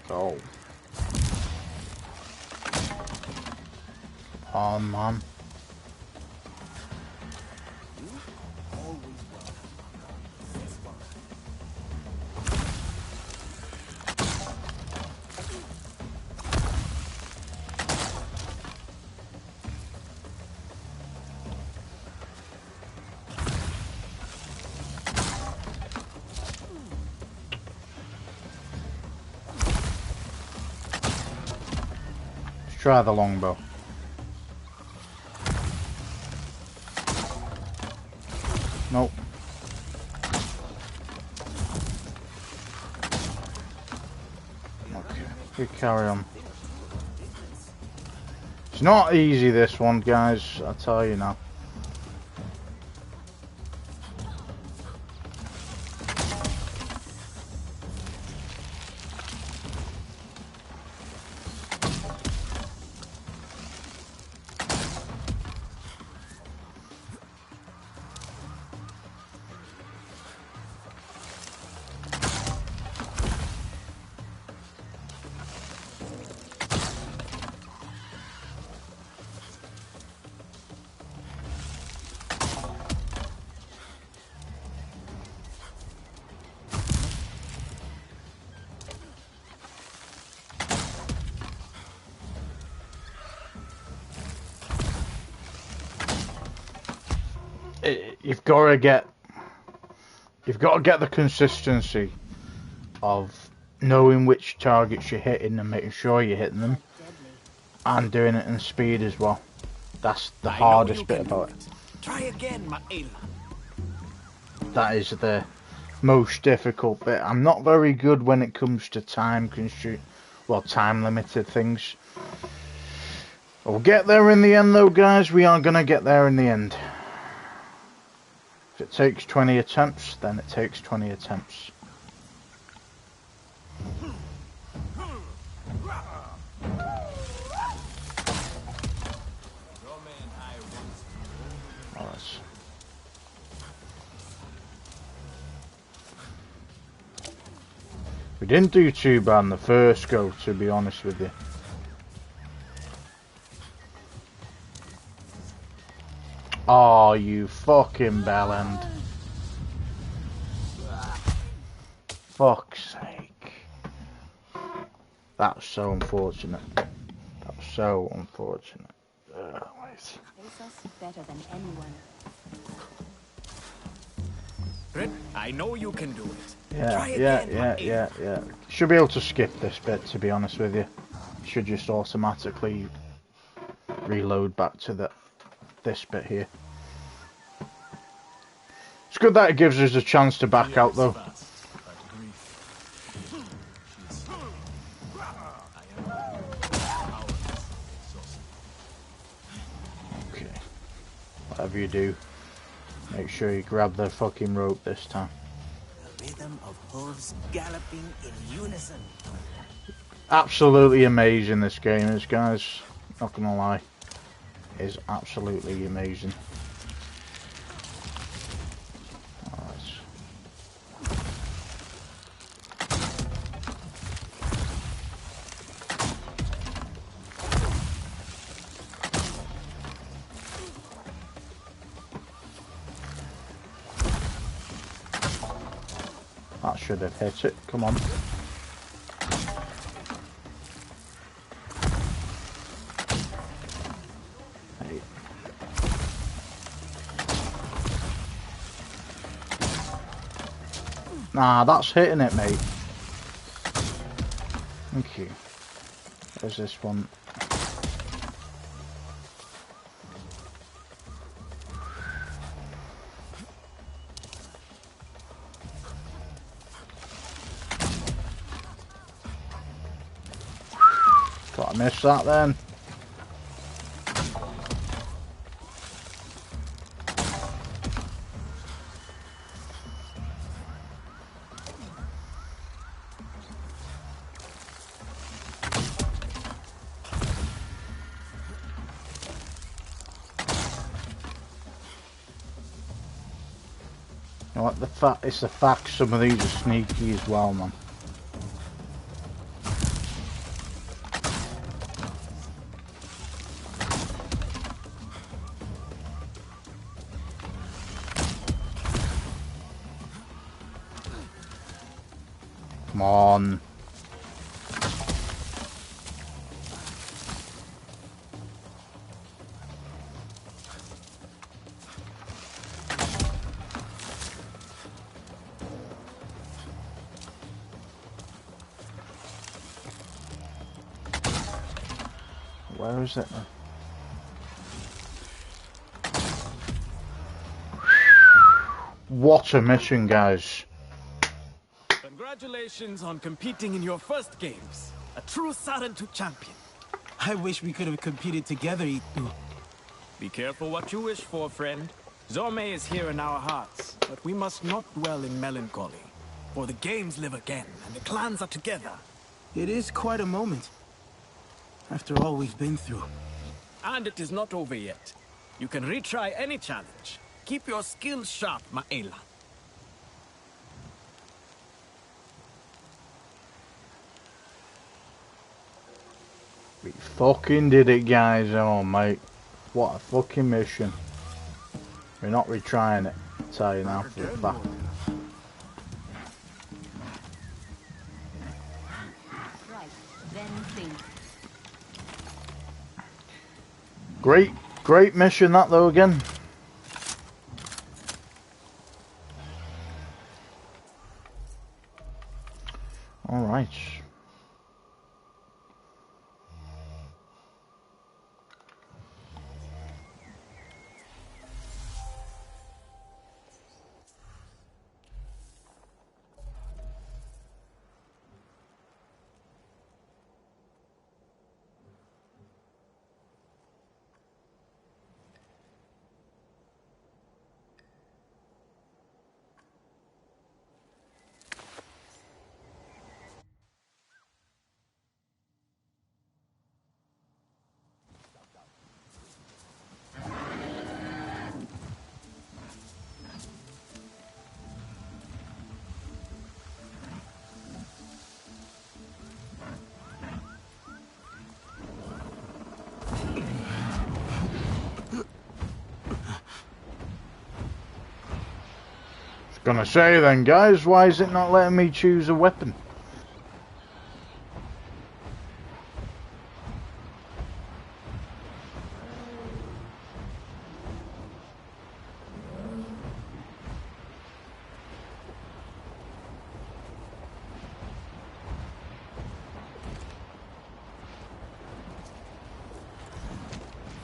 go. Oh man. Let's try the longbow. Nope. Okay, we carry on. It's not easy, this one, guys, I tell you now. You've got to get the consistency of knowing which targets you're hitting and making sure you're hitting them, and doing it in speed as well. That's the hardest bit about it. Try again, Maela. That is the most difficult bit. I'm not very good when it comes to time limited things. We'll get there in the end though, guys. We are gonna get there in the end. If it takes 20 attempts, then it takes 20 attempts. Alright. We didn't do too bad in the first go, to be honest with you. Oh, you fucking bellend. Fuck's sake. That's so unfortunate. That's so unfortunate. Wait. Better than anyone. Red, I know you can do it. Yeah. Should be able to skip this bit, to be honest with you. Should just automatically reload back to this bit here. It's good that it gives us a chance to back out though. Okay. Whatever you do, make sure you grab the fucking rope this time. The rhythm of hooves galloping in unison. Absolutely amazing this game is, guys. Not gonna lie. It is absolutely amazing. That should have hit it. Come on. Hey. Nah, that's hitting it, mate. Thank you. There's this one. Thought I missed that then. You know what, it's the fact some of these are sneaky as well, man. Come on. Where is it? What a mission, guys. Congratulations on competing in your first games. A true Sarentu champion. I wish we could have competed together, Itu. Be careful what you wish for, friend. Zorme is here in our hearts, but we must not dwell in melancholy. For the games live again, and the clans are together. It is quite a moment. After all we've been through. And it is not over yet. You can retry any challenge. Keep your skills sharp, Ma'ela. We fucking did it, guys. Oh, mate. What a fucking mission. We're not retrying it. I'll tell you now for a fact. Right, then think. Great mission that though again. All right. Gonna say then, guys, why is it not letting me choose a weapon?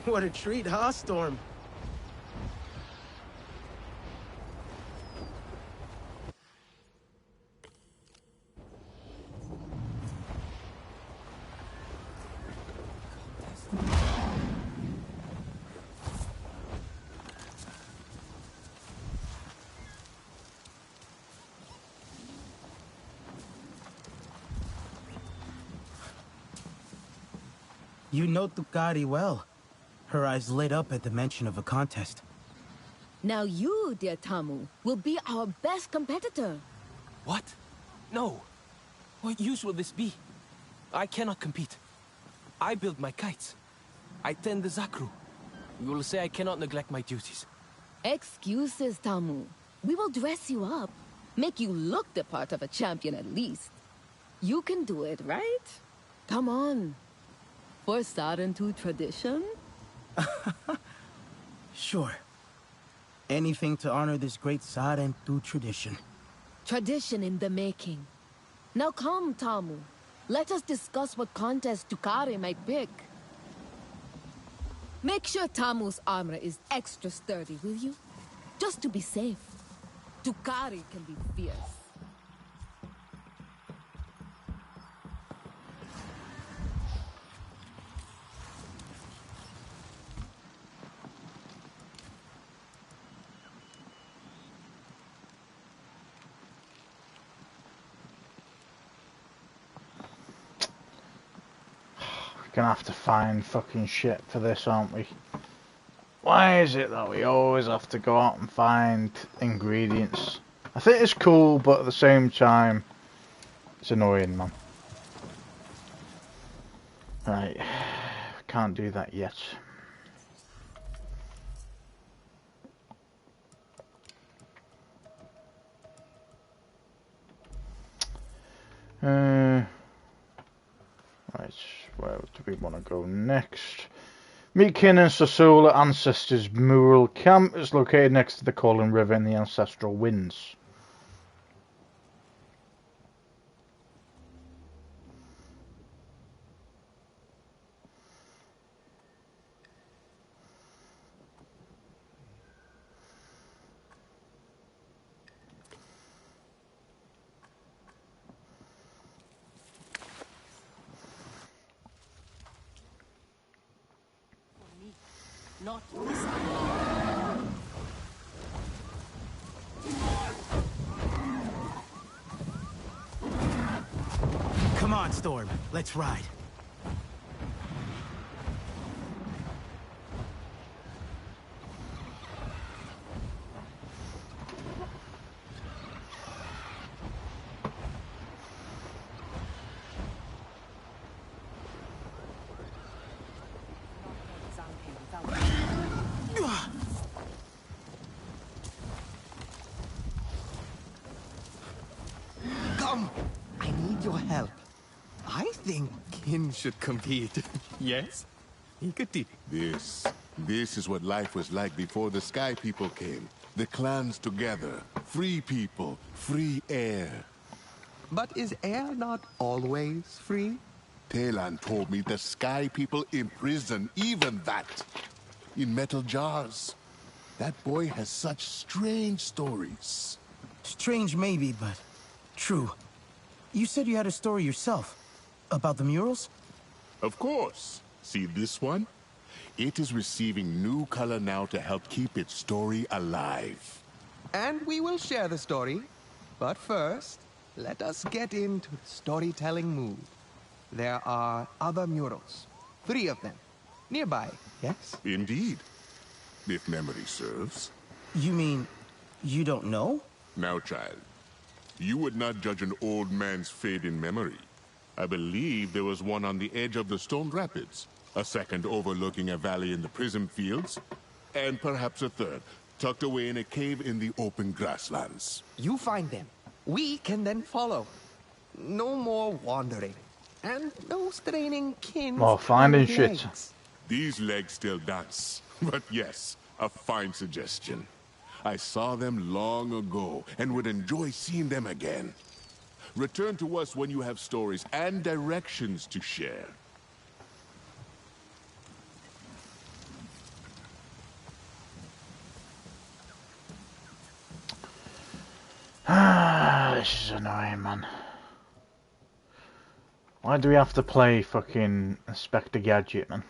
What a treat, huh, Storm? You know Tukari well. Her eyes lit up at the mention of a contest. Now you, dear Tamu, will be our best competitor. What? No. What use will this be? I cannot compete. I build my kites. I tend the Zakru. You will say I cannot neglect my duties. Excuses, Tamu. We will dress you up. Make you look the part of a champion at least. You can do it, right? Come on. For Sarentu tradition? Sure. Anything to honor this great Sarentu tradition. Tradition in the making. Now come, Tamu. Let us discuss what contest Tukari might pick. Make sure Tamu's armor is extra sturdy, will you? Just to be safe. Tukari can be fierce. Gonna have to find fucking shit for this, aren't we? Why is it that we always have to go out and find ingredients? I think it's cool, but at the same time, it's annoying, man. Right, can't do that yet. Right, where do we want to go next? Meet Kin and Sasula Ancestors Mural Camp is located next to the Calling River in the Ancestral Winds. Not this time. Come on, Storm. Let's ride. Come! I need your help. I think Kin should compete. Yes? He could teach. This is what life was like before the Sky People came. The clans together. Free people. Free air. But is air not always free? Talan told me the Sky People imprison even that. In metal jars. That boy has such strange stories. Strange maybe, but true. You said you had a story yourself. About the murals? Of course. See this one? It is receiving new color now to help keep its story alive. And we will share the story. But first, let us get into the storytelling mood. There are other murals. 3 of them. Nearby, yes? Indeed. If memory serves. You mean you don't know? Now, child, you would not judge an old man's fate in memory. I believe there was one on the edge of the Stone Rapids, a second overlooking a valley in the Prism Fields, and perhaps a third, tucked away in a cave in the open grasslands. You find them. We can then follow. No more wandering. And no straining Kin's More finding legs. shit. These legs still dance, but yes, a fine suggestion. I saw them long ago and would enjoy seeing them again. Return to us when you have stories and directions to share. This is annoying, man. Why do we have to play fucking Inspector Gadget, man?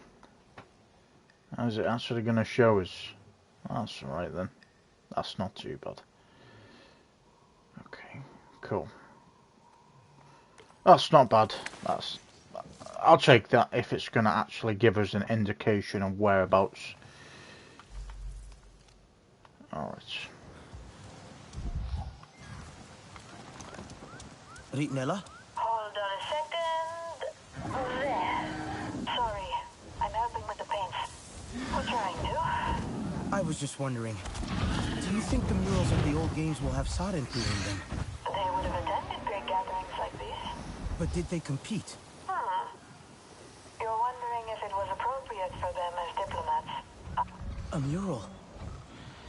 How's it actually going to show us? That's alright then. That's not too bad. Okay, cool. That's not bad. I'll take that if it's going to actually give us an indication of whereabouts. Alright. Ritnella? Hold on a second. There. Sorry, I'm helping with the paints. We're trying to. I was just wondering, do you think the murals of the old games will have Sod included in them? They would have attended great gatherings like these. But did they compete? You're wondering if it was appropriate for them as diplomats. A mural.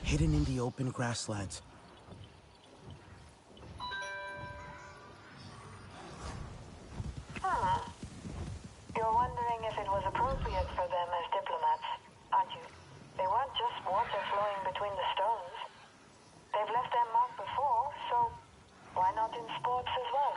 Hidden in the open grasslands. You're wondering if it was appropriate for them as diplomats, aren't you? They weren't just water flowing between the stones. They've left their mark before, so why not in sports as well?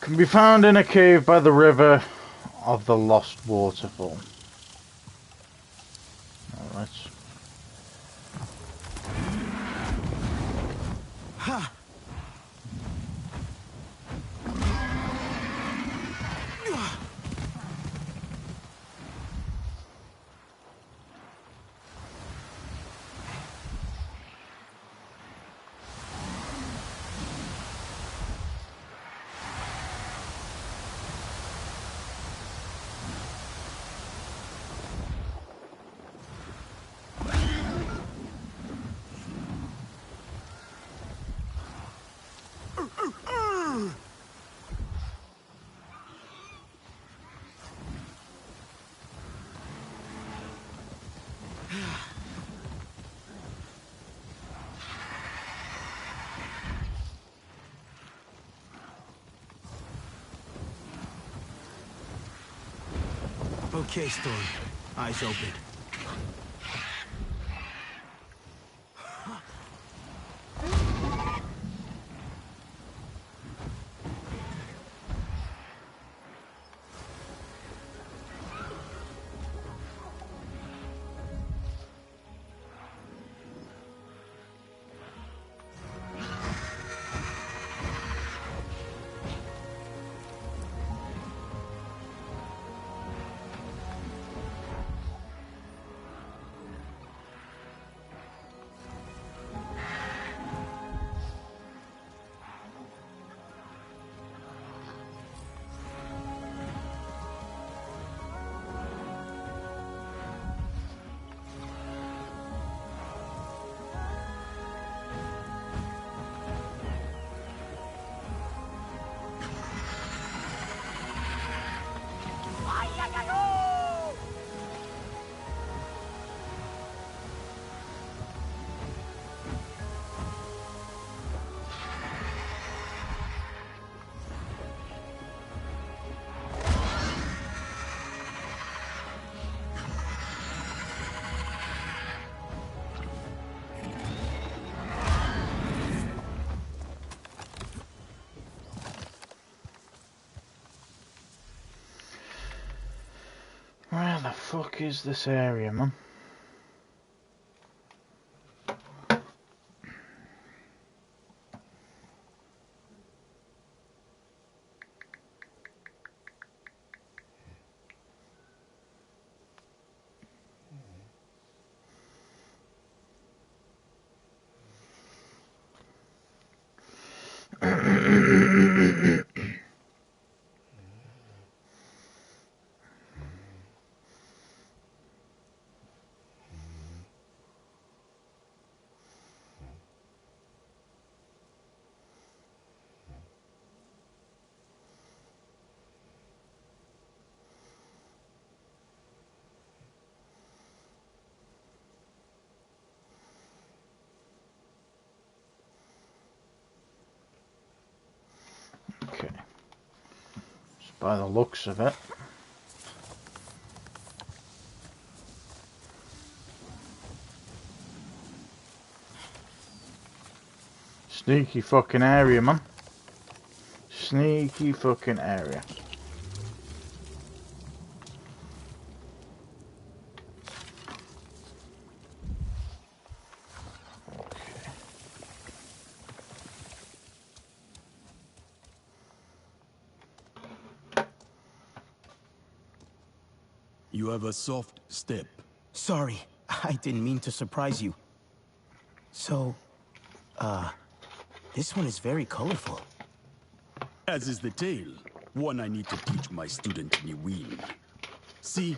Can be found in a cave by the river of the Lost Waterfall. Alright. Ha! Okay, Storm. Eyes open. Where the fuck is this area, man? Okay. Just by the looks of it. Sneaky fucking area, man. Sneaky fucking area. You have a soft step. Sorry, I didn't mean to surprise you. So, this one is very colorful. As is the tale, one I need to teach my student Niwin. See,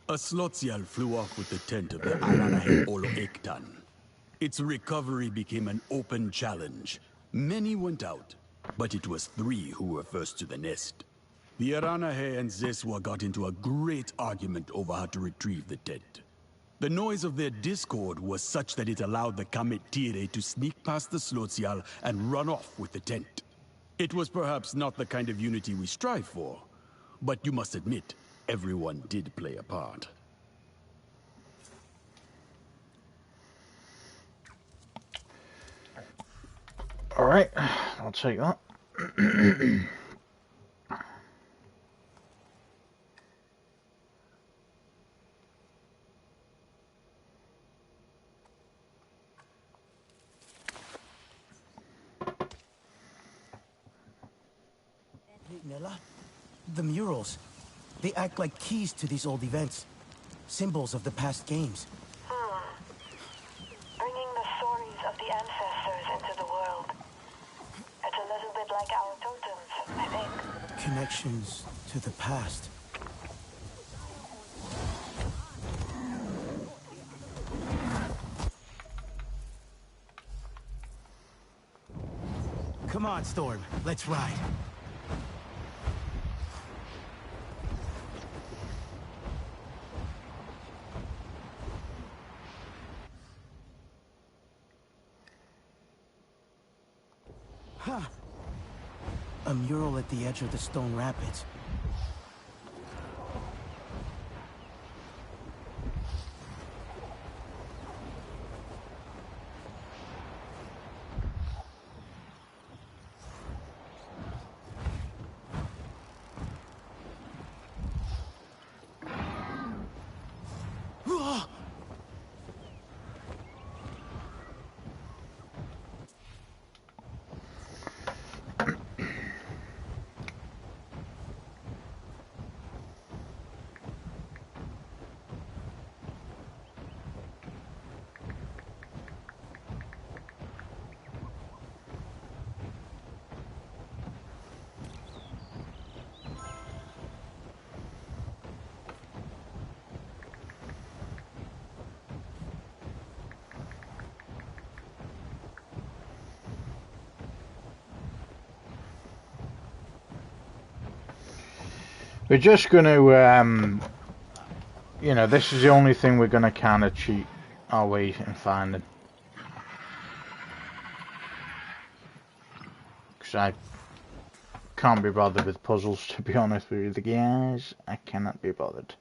a Slotsial flew off with the tent of the Aranahe Olo Ektan. Its recovery became an open challenge. Many went out, but it was 3 who were first to the nest. The Aranahe and Zeswa got into a great argument over how to retrieve the tent. The noise of their discord was such that it allowed the Kametire to sneak past the Slotsial and run off with the tent. It was perhaps not the kind of unity we strive for, but you must admit, everyone did play a part. Alright, I'll take that. Nella? The murals. They act like keys to these old events. Symbols of the past games. Bringing the stories of the ancestors into the world. It's a little bit like our totems, I think. Connections to the past. Come on, Storm. Let's ride. Huh. A mural at the edge of the stone rapids. We're just going to, you know, this is the only thing we're going to kind of cheat our way in finding. Because I can't be bothered with puzzles, to be honest with you, the guys. I cannot be bothered.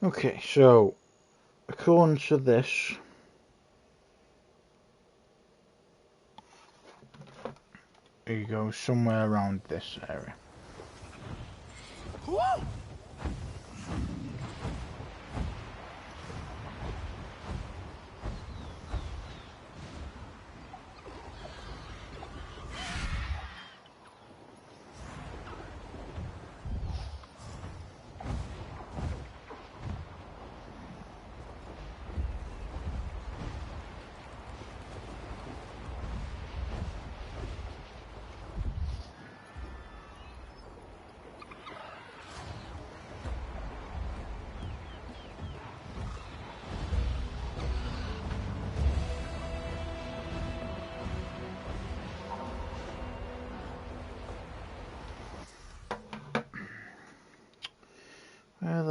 Okay, so according to this, you go somewhere around this area.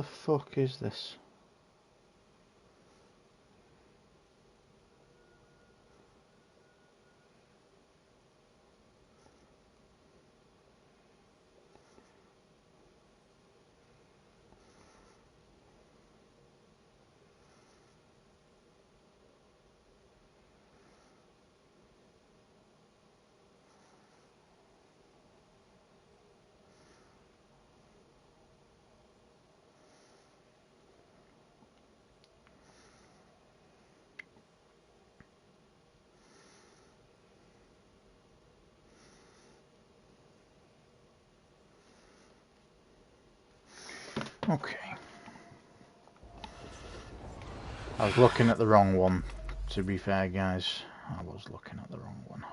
fuck is this? Okay. I was looking at the wrong one, to be fair, guys. I was looking at the wrong one.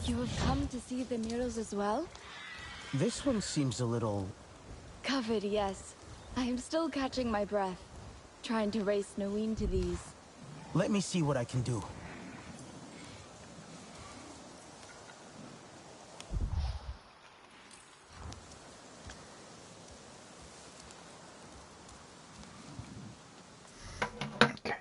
You have come to see the murals as well? This one seems a little... Covered, yes. I am still catching my breath, trying to race Naween to these. Let me see what I can do. Okay.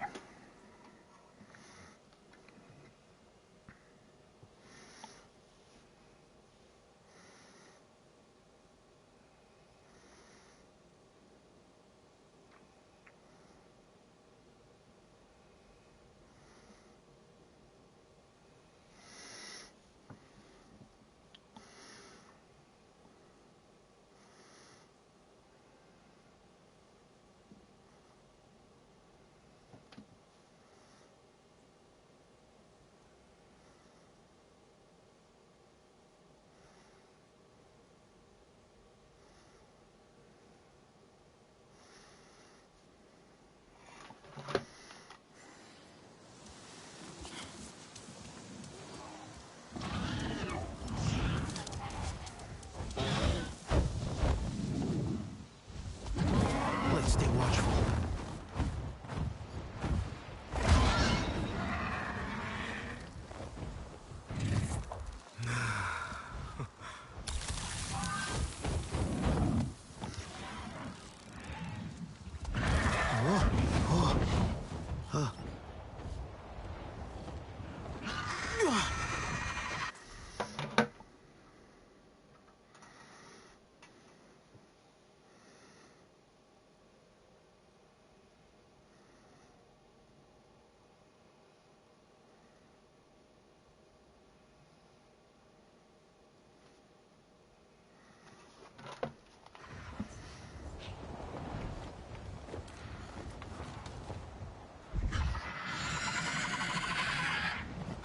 Let's stay watchful.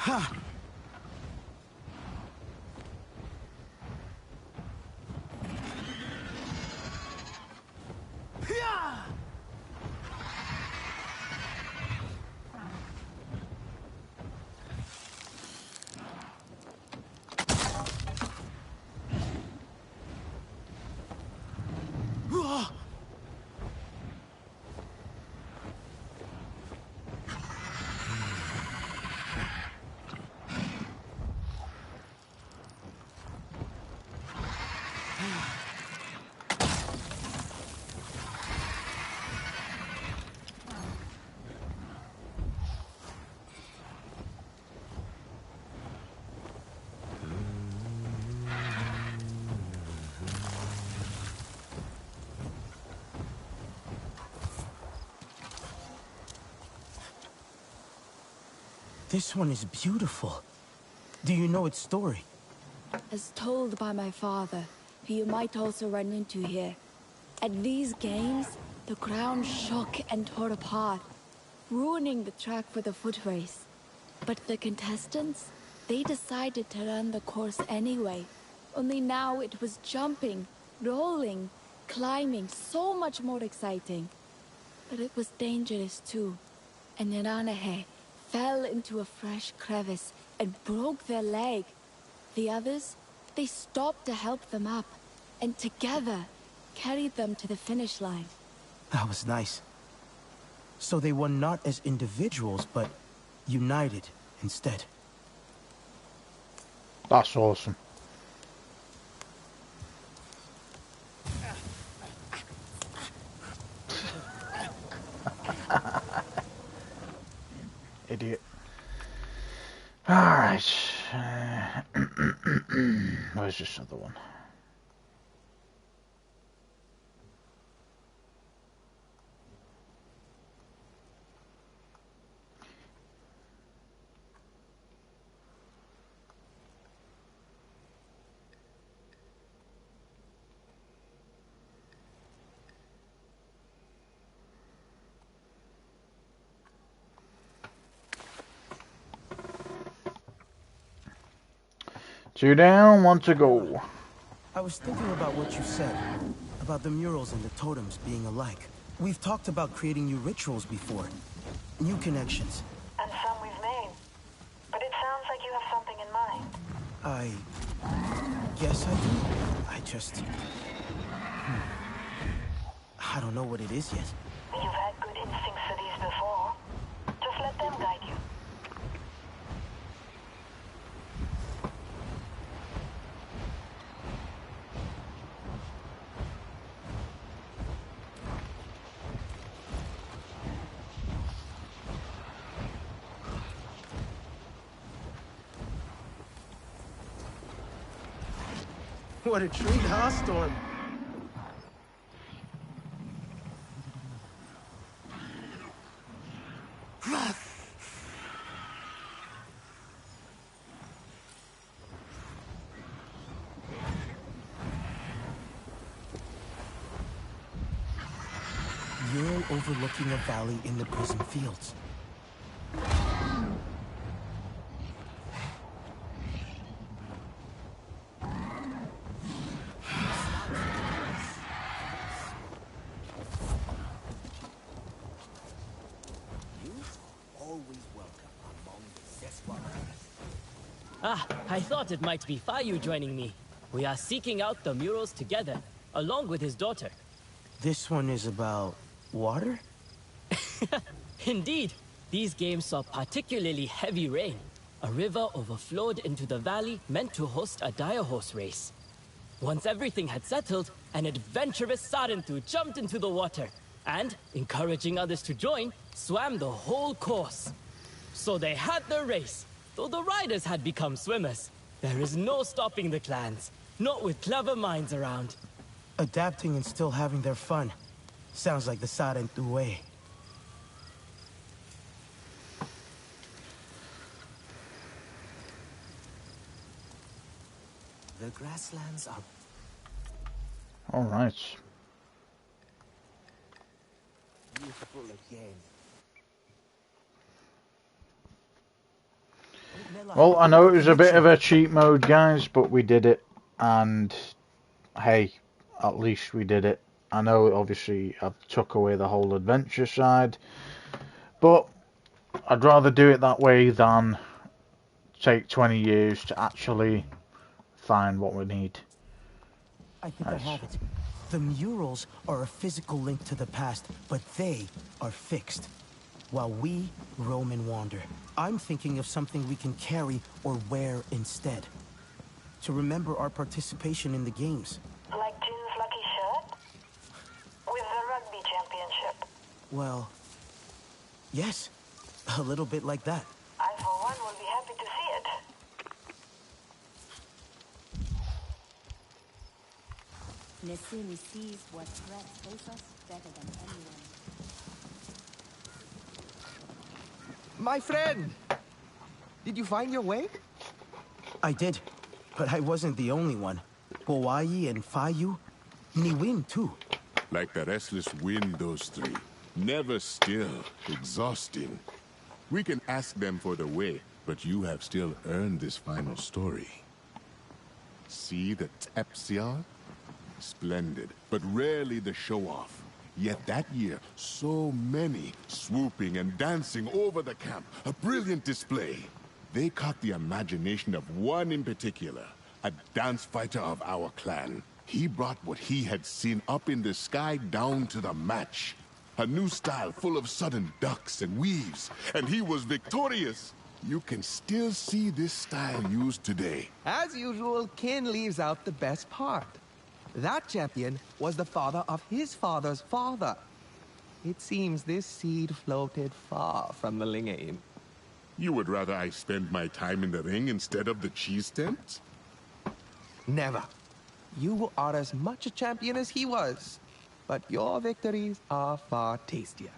Ha! This one is beautiful. Do you know its story? As told by my father, who you might also run into here. At these games, the ground shook and tore apart. ruining the track for the foot race. But the contestants, they decided to run the course anyway. Only now it was jumping, rolling, climbing, so much more exciting. But it was dangerous too. And Niranahe fell into a fresh crevice and broke their leg. The others, they stopped to help them up, and together carried them to the finish line. That was nice. So they won not as individuals, but united instead. That's awesome. Idiot. Alright. Where's this other one? Two down, one to go. I was thinking about what you said, about the murals and the totems being alike. We've talked about creating new rituals before, new connections. And some we've made. But it sounds like you have something in mind. I guess I do. I just... I don't know what it is yet. You've had good instincts for these before. Just let them guide you. What a treat, huh, Storm? Mural overlooking a valley in the prison fields. Ah, I thought it might be Fayu joining me. We are seeking out the murals together, along with his daughter. This one is about water? Indeed, these games saw particularly heavy rain. A river overflowed into the valley meant to host a dire horse race. Once everything had settled, an adventurous Sarentu jumped into the water and, encouraging others to join, swam the whole course. So they had the race, though the riders had become swimmers. There is no stopping the clans, not with clever minds around. Adapting and still having their fun. Sounds like the Sarentu way. The grasslands are... All right. beautiful again. Well, I know it was a bit of a cheat mode, guys, but we did it. And, hey, at least we did it. I know, obviously, I've took away the whole adventure side. But I'd rather do it that way than take 20 years to actually find what we need. I think I have it. The murals are a physical link to the past, but they are fixed. While we roam and wander. I'm thinking of something we can carry or wear instead. To remember our participation in the games. Like Jin's lucky shirt? With the rugby championship? Well, yes. A little bit like that. I, for one, will be happy to see it. Nesumi sees what threats face us better than anyone. My friend! Did you find your way? I did, but I wasn't the only one. Hawaii and Fayu, Niwin too. Like the restless wind, those three. Never still, exhausting. We can ask them for the way, but you have still earned this final story. See the Tepsiar? Splendid, but rarely the show-off. Yet that year, so many swooping and dancing over the camp. A brilliant display. They caught the imagination of one in particular, a dance fighter of our clan. He brought what he had seen up in the sky down to the match. A new style full of sudden ducks and weaves, and he was victorious. You can still see this style used today. As usual, Kin leaves out the best part. That champion was the father of his father's father. It seems this seed floated far from the Lingame. You would rather I spend my time in the ring instead of the cheese tent? Never. You are as much a champion as he was, but your victories are far tastier.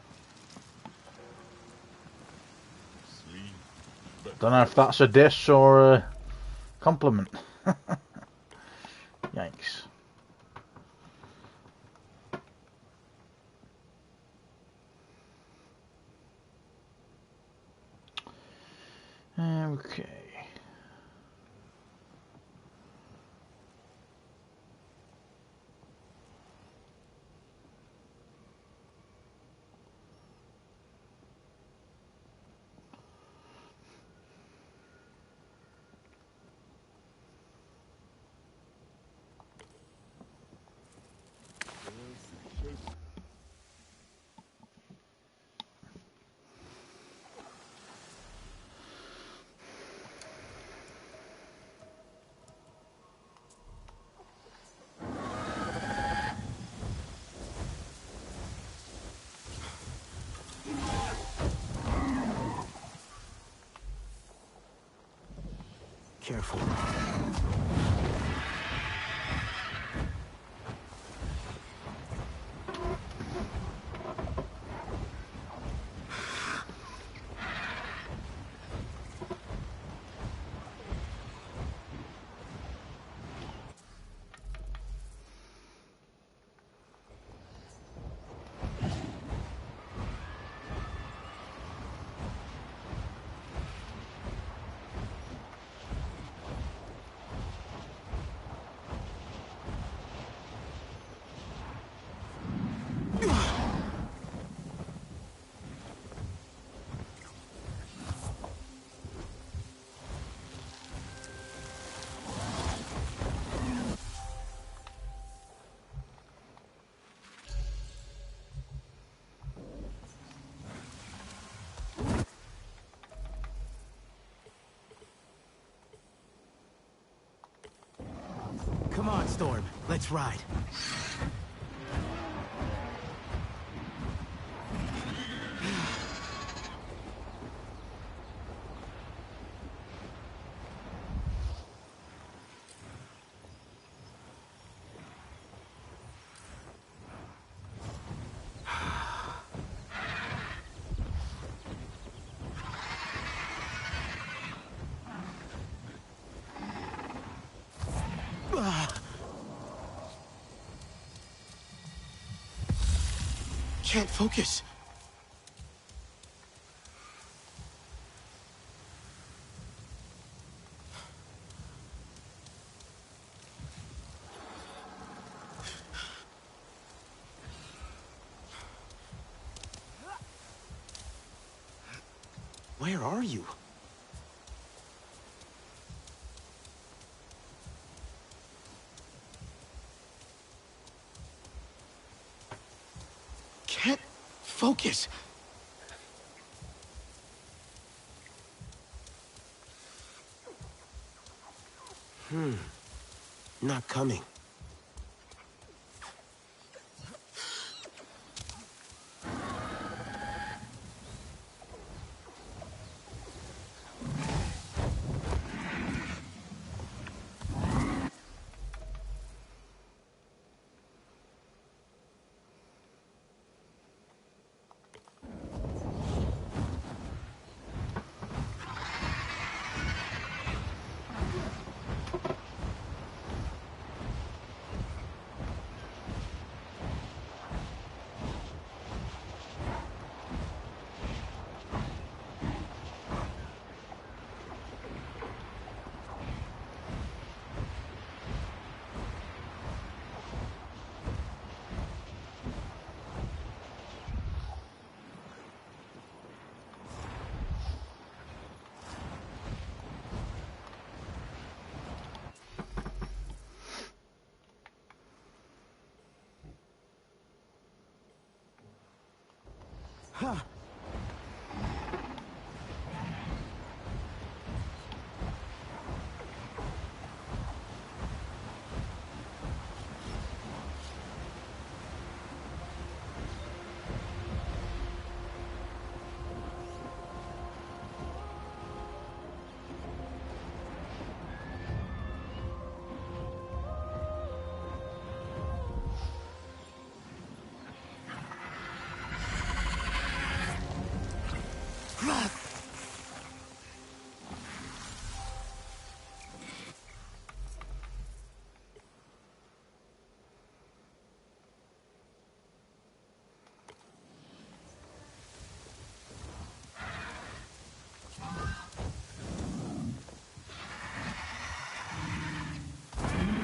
Don't know if that's a diss or a compliment. Yikes. Okay. Careful. Come on, Storm. Let's ride. Can't focus. Where are you? Can't focus. Not coming. Huh.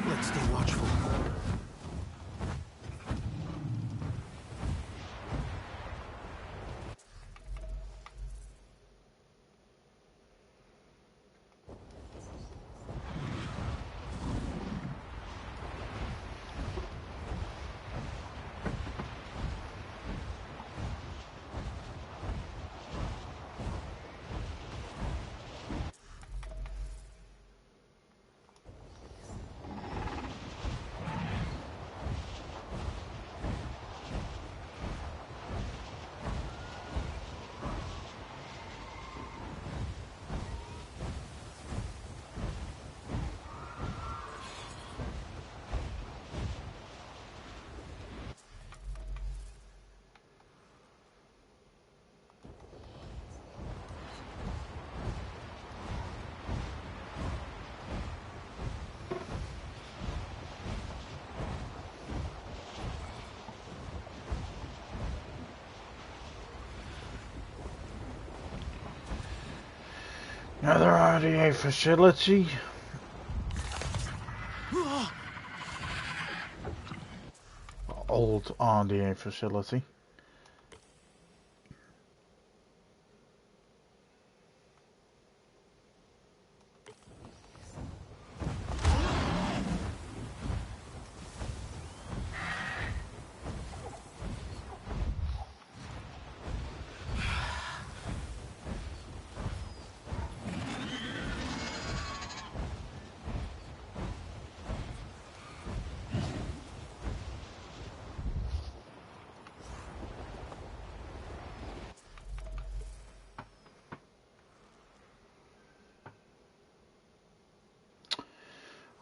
Let's stay watchful. Another RDA facility. Old RDA facility.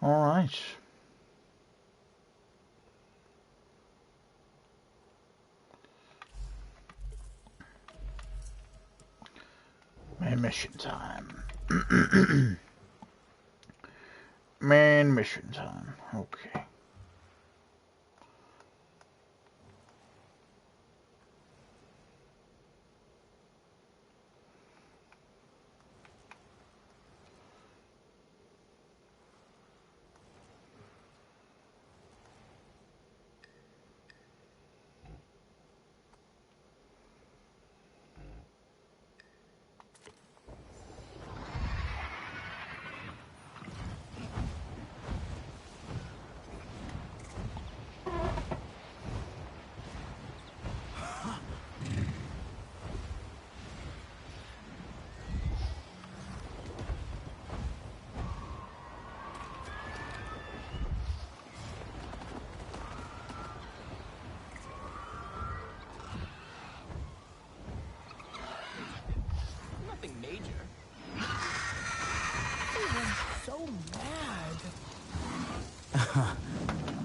All right. Main mission time. Main mission time. Okay. Nothing major. So mad.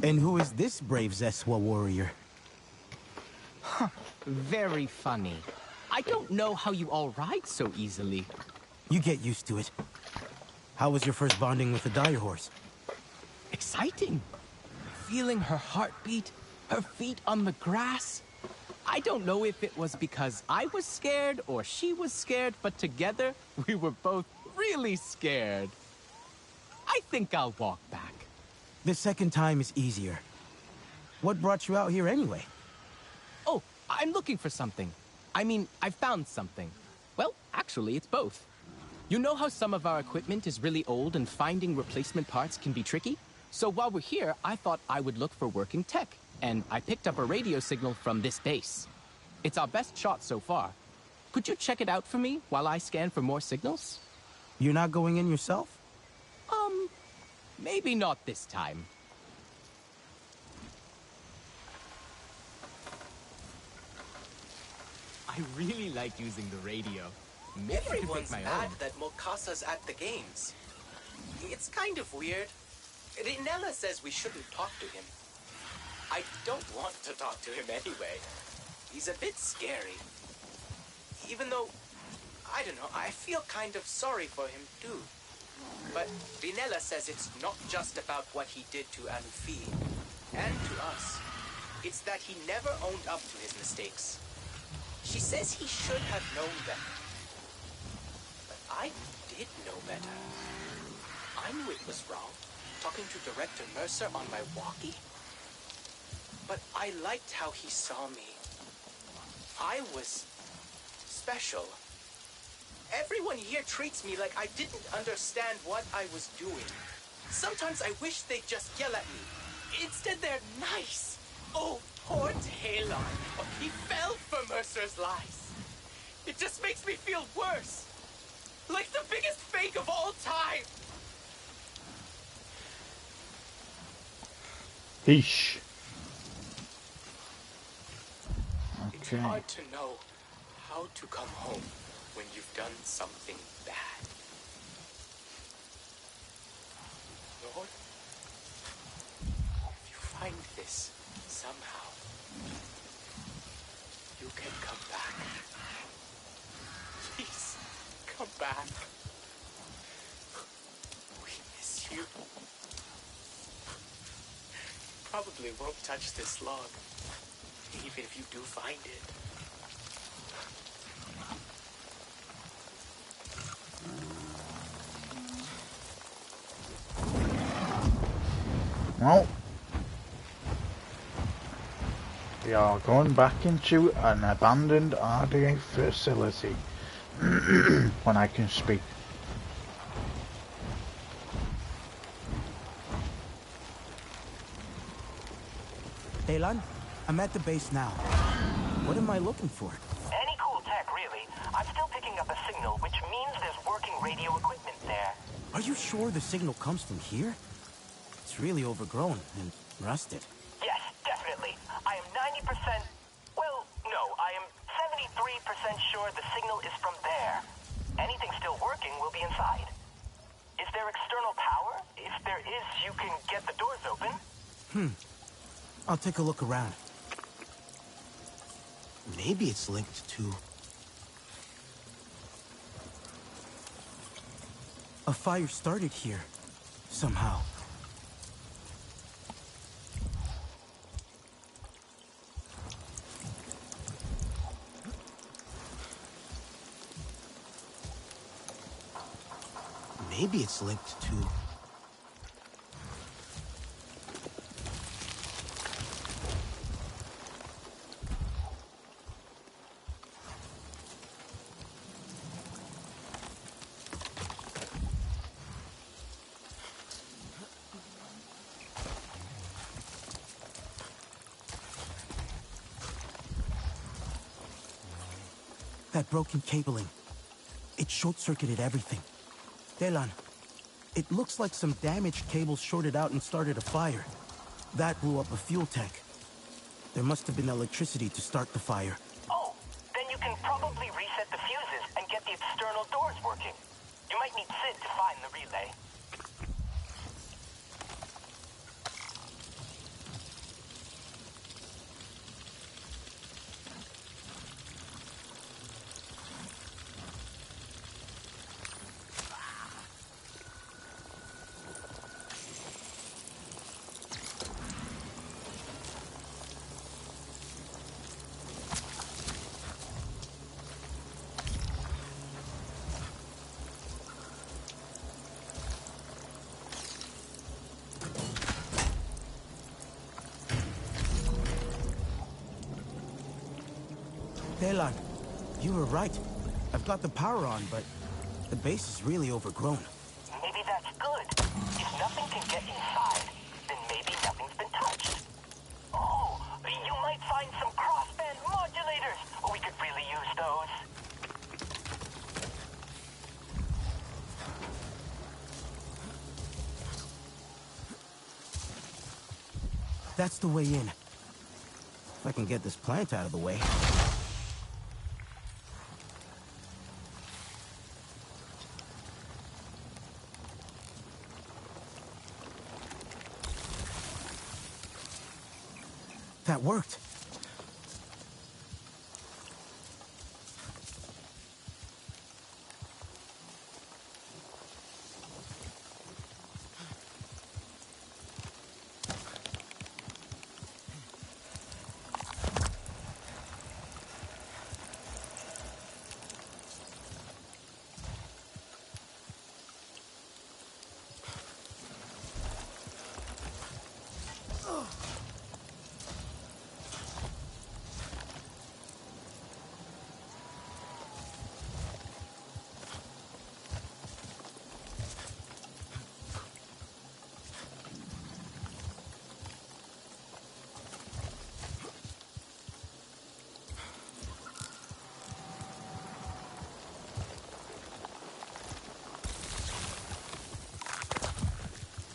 And who is this brave Zeswa warrior? Very funny. I don't know how you all ride so easily. You get used to it. How was your first bonding with the dire horse? Exciting. Feeling her heartbeat, her feet on the grass. I don't know if it was because I was scared or she was scared, but together we were both really scared. I think I'll walk back. The second time is easier. What brought you out here anyway? Oh, I'm looking for something. I mean, I found something. Well, actually, it's both. You know how some of our equipment is really old and finding replacement parts can be tricky? So while we're here, I thought I would look for working tech, and I picked up a radio signal from this base. It's our best shot so far. Could you check it out for me while I scan for more signals? You're not going in yourself? Maybe not this time. I really like using the radio. Maybe Everyone's my mad own. that Mokasa's at the games. It's kind of weird. Rinella says we shouldn't talk to him. I don't want to talk to him anyway. He's a bit scary. Even though, I don't know, I feel kind of sorry for him too. But Rinella says it's not just about what he did to Alufi and to us. It's that he never owned up to his mistakes. She says he should have known better. But I did know better. I knew it was wrong, talking to Director Mercer on my walkie. But I liked how he saw me. I was special. Everyone here treats me like I didn't understand what I was doing. Sometimes I wish they'd just yell at me. Instead, they're nice. Oh, poor Talon. He fell for Mercer's lies. It just makes me feel worse. Like the biggest fake of all time. Heesh. It's Okay. hard to know how to come home when you've done something bad. Lord, if you find this somehow, you can come back. Please, come back. We miss you. Probably won't touch this log, even if you do find it. Well, we are going back into an abandoned RDA facility when I can speak. Elan, I'm at the base now. What am I looking for? Any cool tech, really. I'm still picking up a signal, which means there's working radio equipment there. Are you sure the signal comes from here? It's really overgrown and rusted. Yes, definitely. I am 90%... Well, no, I am 73% sure the signal is from there. Anything still working will be inside. Is there external power? If there is, you can get the doors open. I'll take a look around. Maybe it's linked to... A fire started here, somehow. Maybe it's linked to... That broken cabling. It short-circuited everything. Delan, it looks like some damaged cables shorted out and started a fire. That blew up a fuel tank. There must have been electricity to start the fire. Oh, then you can probably reset the fuses and get the external doors working. You might need Sid to find the relay. Delan, you were right. I've got the power on, but the base is really overgrown. Maybe that's good. If nothing can get inside, then maybe nothing's been touched. Oh, you might find some crossband modulators That's the way in. If I can get this plant out of the way. That worked.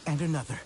And another.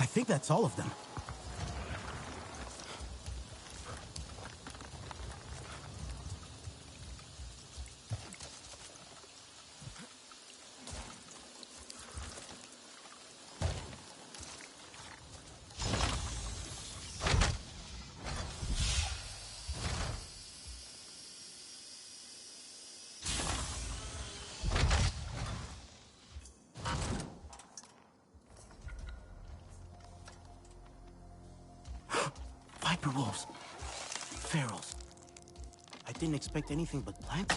I think that's all of them. Viper wolves. Ferals. I didn't expect anything but plants.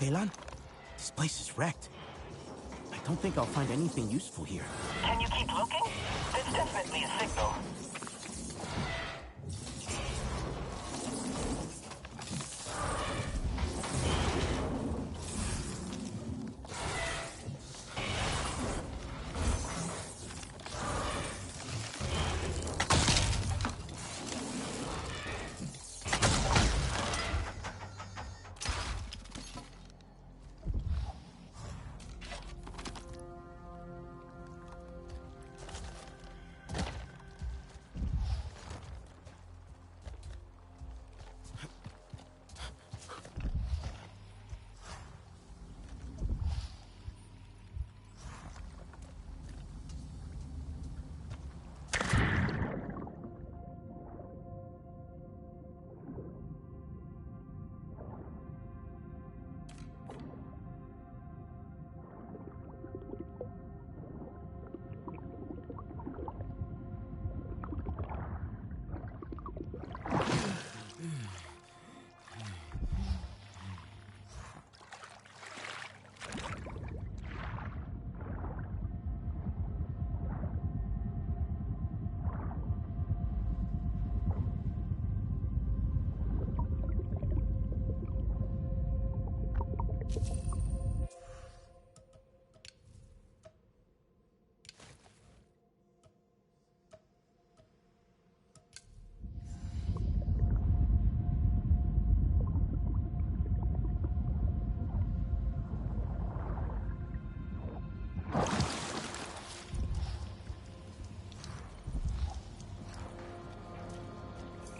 Delan, this place is wrecked. I don't think I'll find anything useful here. Can you keep looking? There's definitely a signal.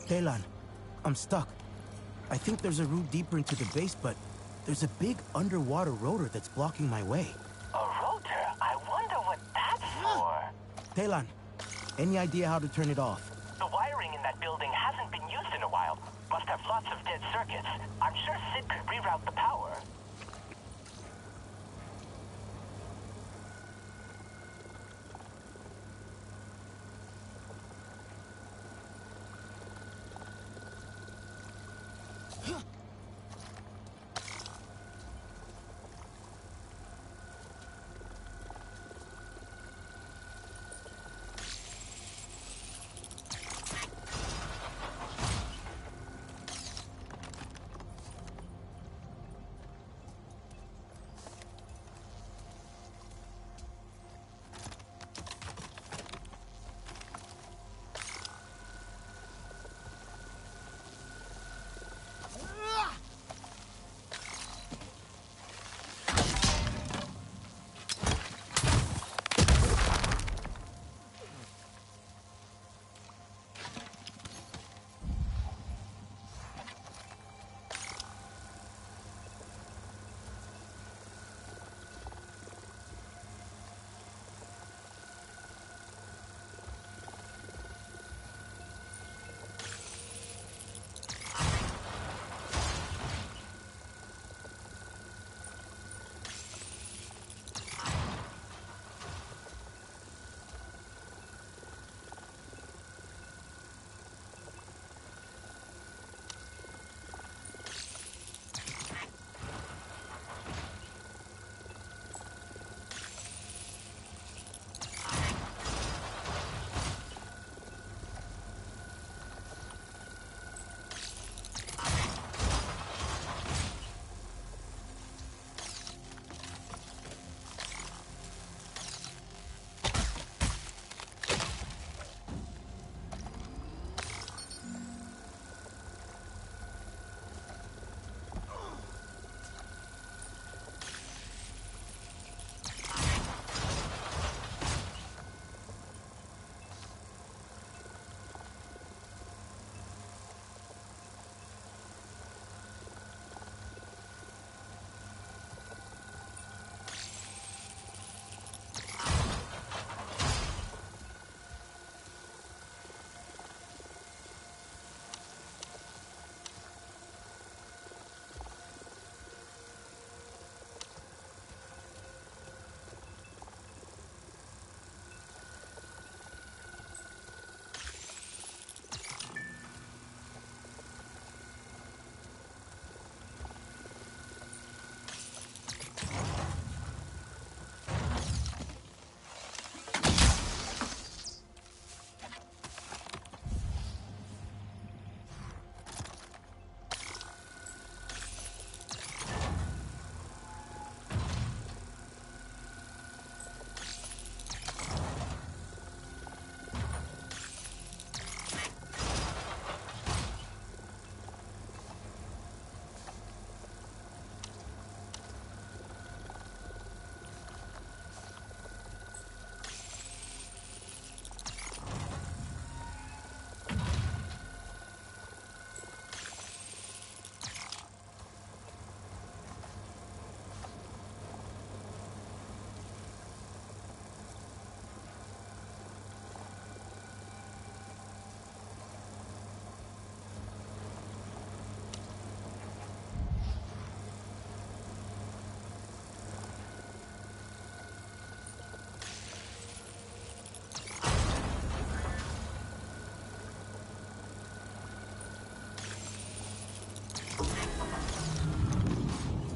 Delan, I'm stuck. I think there's a route deeper into the base, but there's a big underwater rotor that's blocking my way. A rotor? I wonder what that's for. Delan, any idea how to turn it off? The wiring in that building hasn't been used in a while. Must have lots of dead circuits. I'm sure Sid could reroute the power.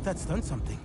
that's done something.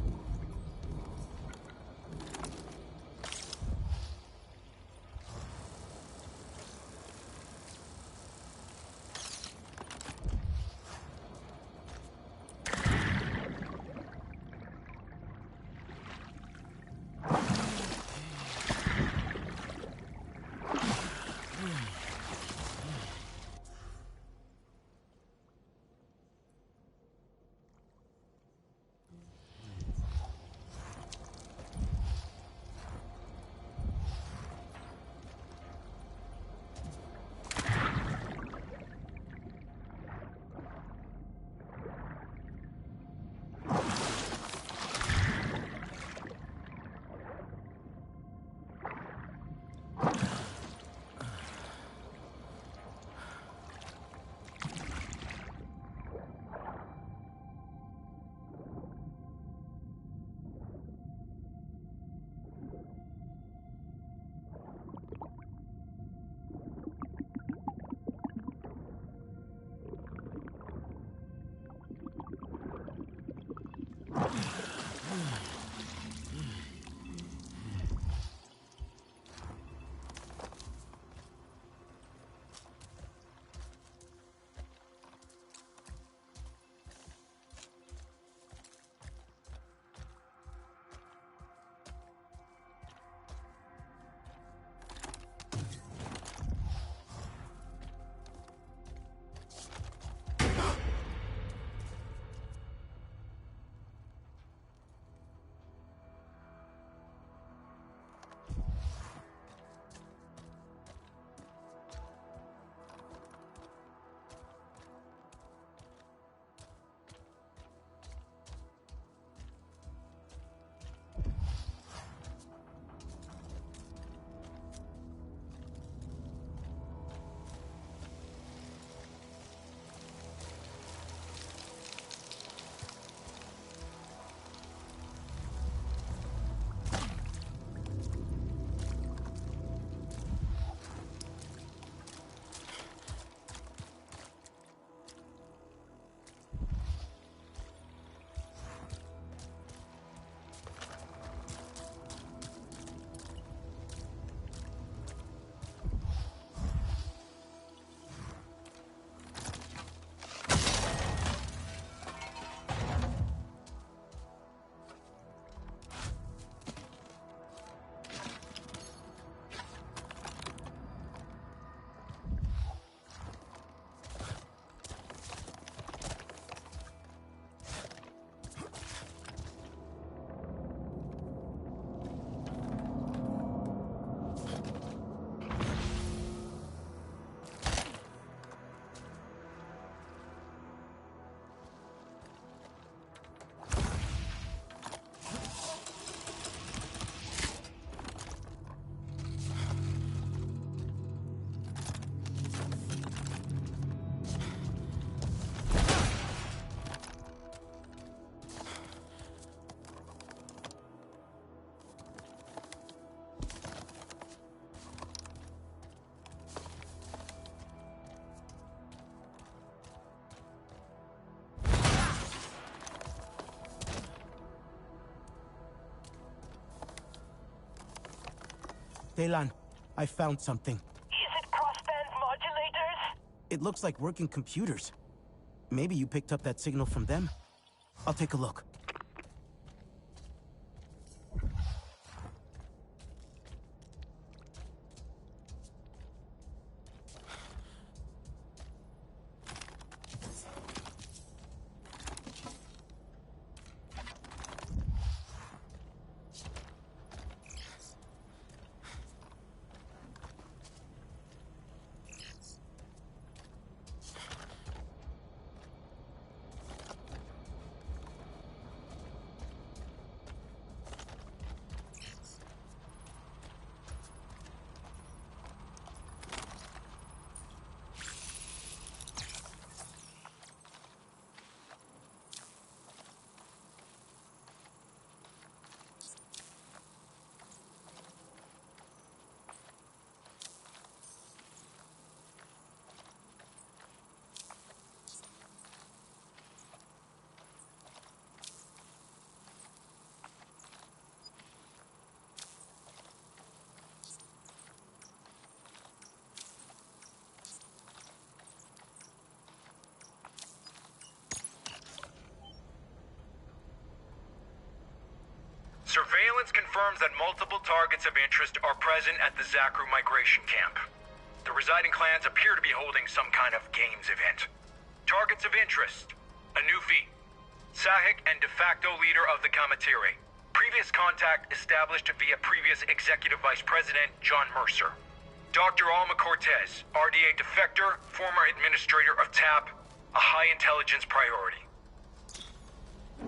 Daylan, I found something. Is it crossband modulators? It looks like working computers. Maybe you picked up that signal from them? I'll take a look. Surveillance confirms that multiple targets of interest are present at the Zakru migration camp. The residing clans appear to be holding some kind of games event. Targets of interest: a new feat, Sahik and de facto leader of the Kamatiri. Previous contact established via previous Executive Vice President John Mercer. Dr. Alma Cortez, RDA defector, former administrator of TAP, a high intelligence priority.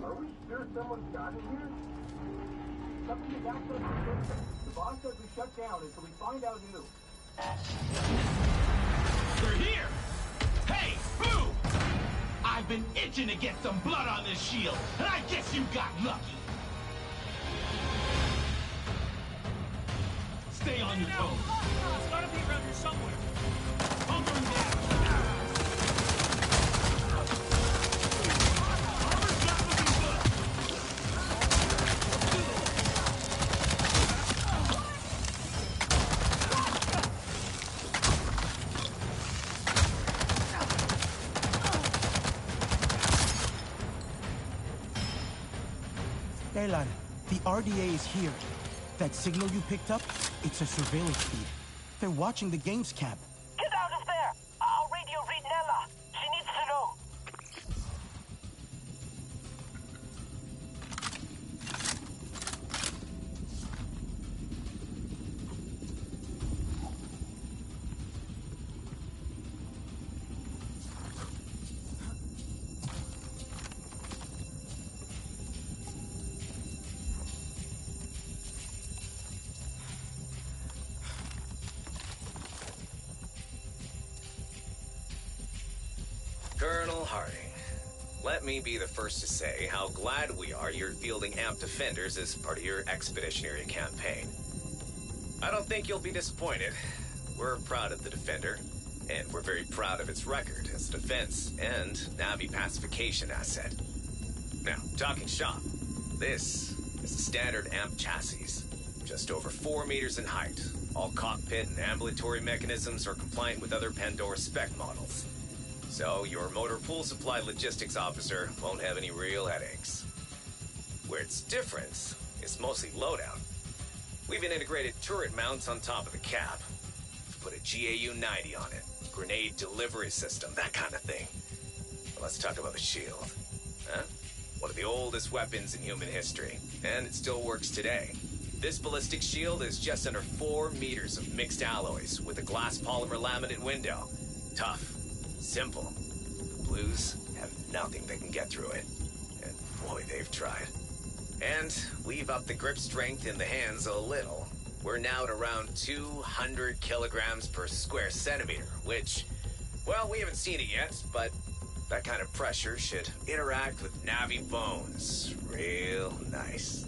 Are we sure someone's gotten here? Something is access to the system. The boss says we shut down until we find out who. They're here! Hey, boo! I've been itching to get some blood on this shield, and I guess you got lucky. Stay on your toes. It's gotta be around here somewhere. Hunkering down. Elan, the RDA is here. That signal you picked up, it's a surveillance feed. They're watching the games camp. Get out of there! I'll radio Rinella. She needs to know. Colonel Harding, let me be the first to say how glad we are you're fielding AMP defenders as part of your expeditionary campaign. I don't think you'll be disappointed. We're proud of the Defender, and we're very proud of its record as a defense and Navi pacification asset. Now, talking shop, this is a standard AMP chassis, just over 4 meters in height. All cockpit and ambulatory mechanisms are compliant with other Pandora spec models. So your motor pool supply logistics officer won't have any real headaches. Where it's different is mostly loadout. We've an integrated turret mounts on top of the cab. Put a GAU-90 on it, grenade delivery system, that kind of thing. But let's talk about the shield. Huh? One of the oldest weapons in human history, and it still works today. This ballistic shield is just under 4 meters of mixed alloys with a glass polymer laminate window. Tough. Simple. Blues have nothing that can get through it. And boy, they've tried. And we've upped the grip strength in the hands a little. We're now at around 200 kilograms per square centimeter, which, well, we haven't seen it yet, but that kind of pressure should interact with Navi bones real nice.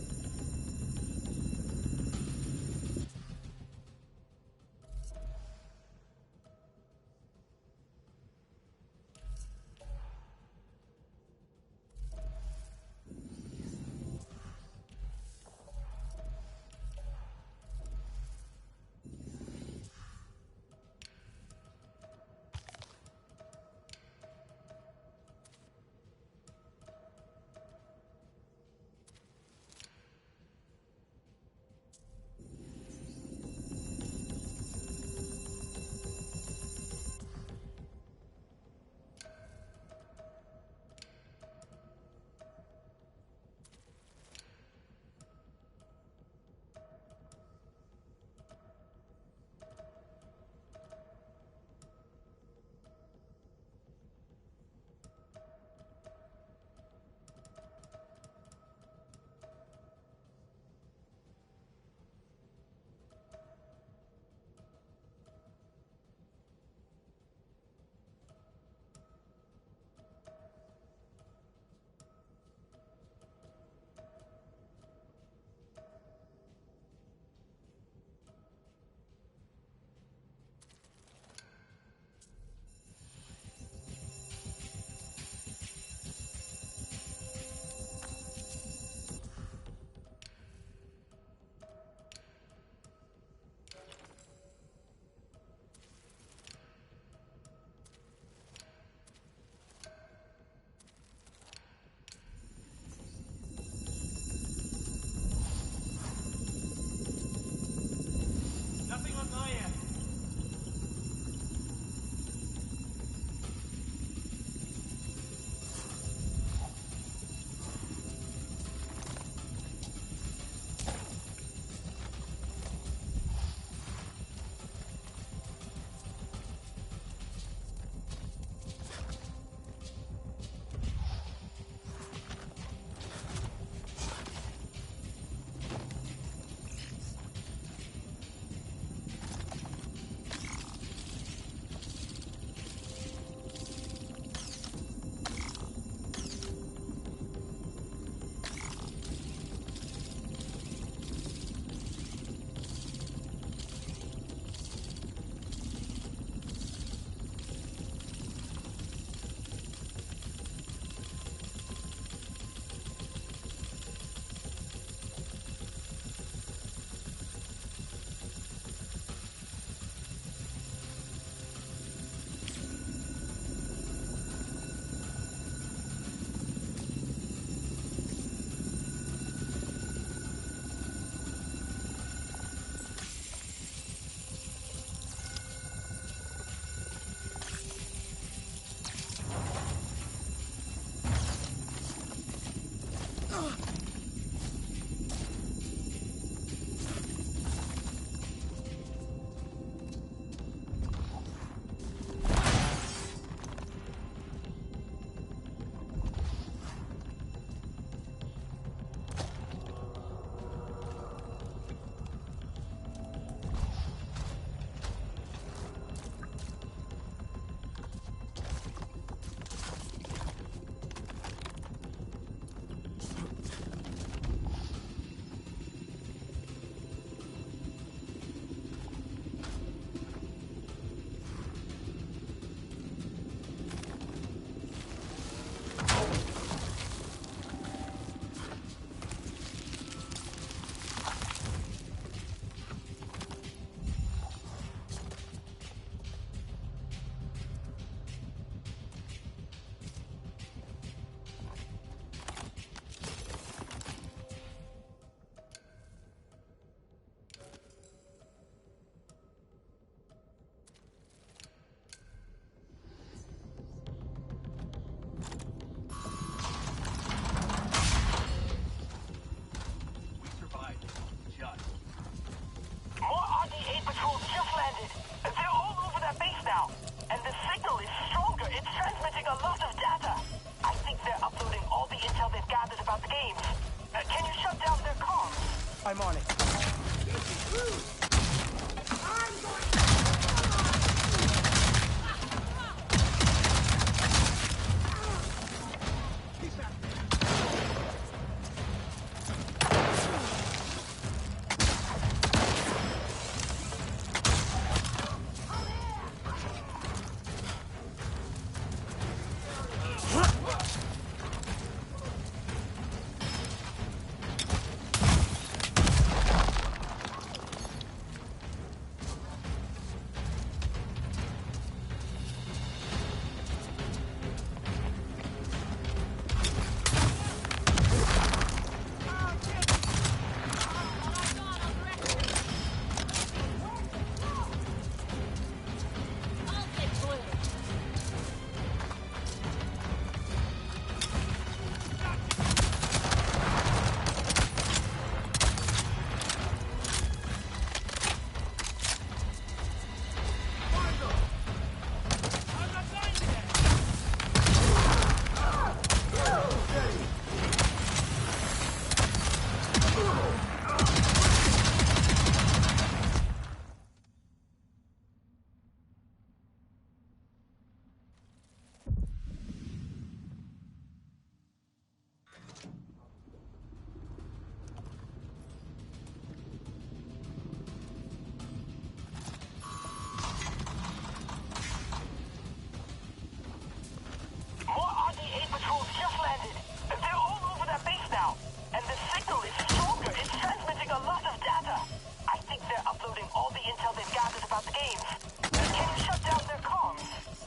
the games. Can you shut down their comms? I'm on it.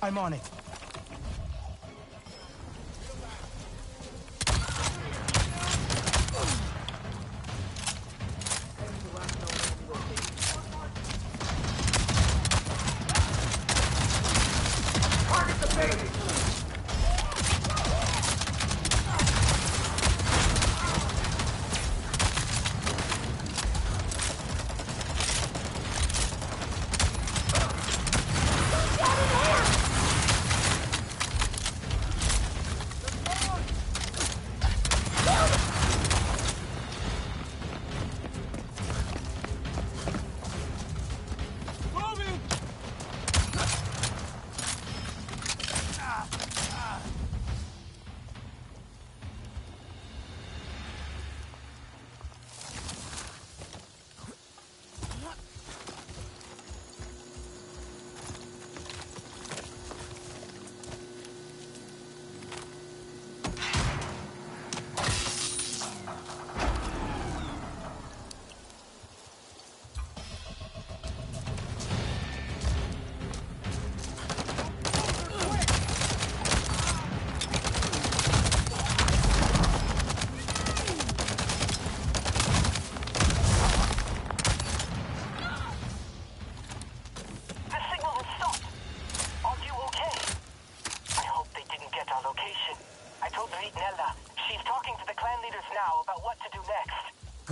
I'm on it. Target the baby!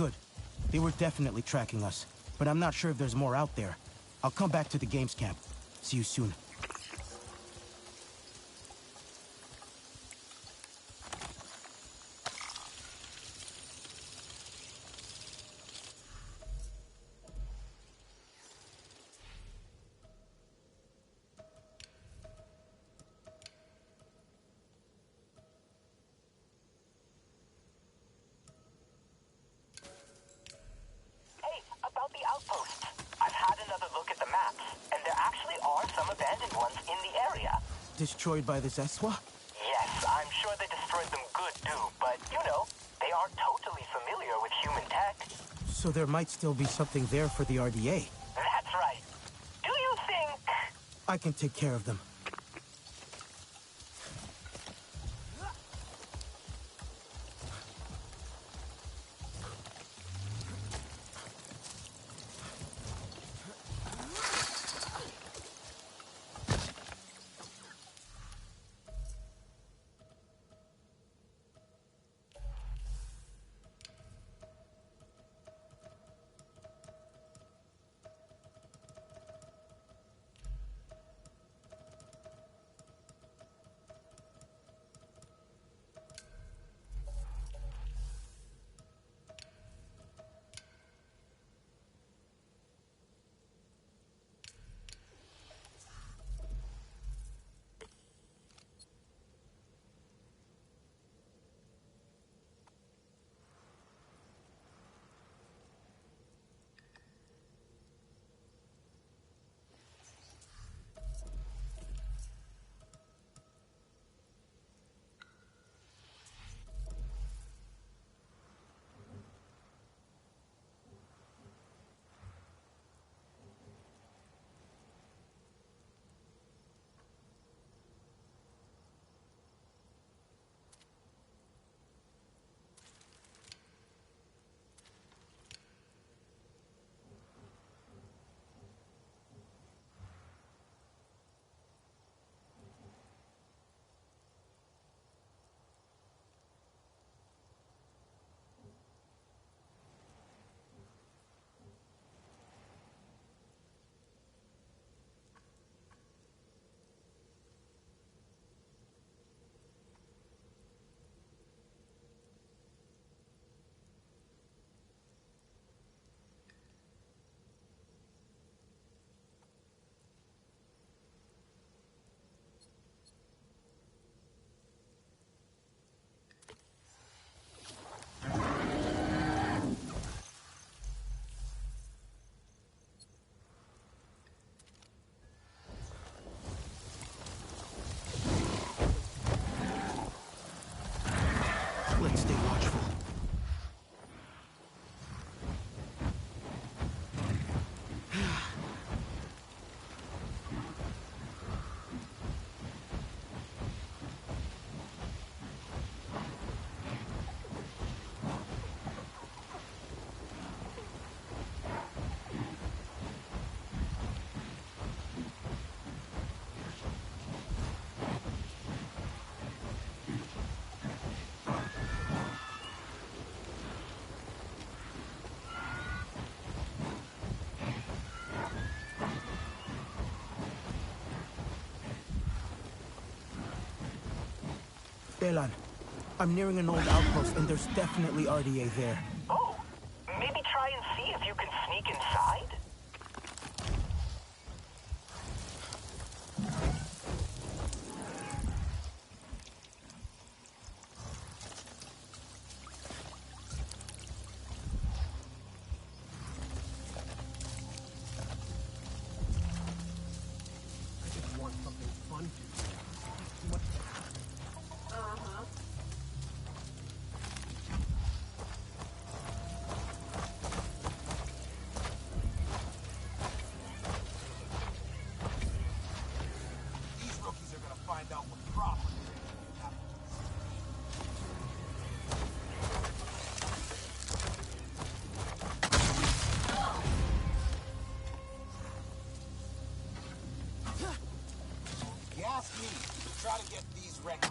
Good. They were definitely tracking us, but I'm not sure if there's more out there. I'll come back to the games camp. See you soon. Destroyed by the Zeswa? Yes, I'm sure they destroyed them good too, but, you know, they aren't totally familiar with human tech. So there might still be something there for the RDA. That's right. Do you think... I can take care of them. Belan, I'm nearing an old outpost, and there's definitely RDA there. Oh, maybe try and see if you can sneak inside? Gas me. Try to get these wrecked.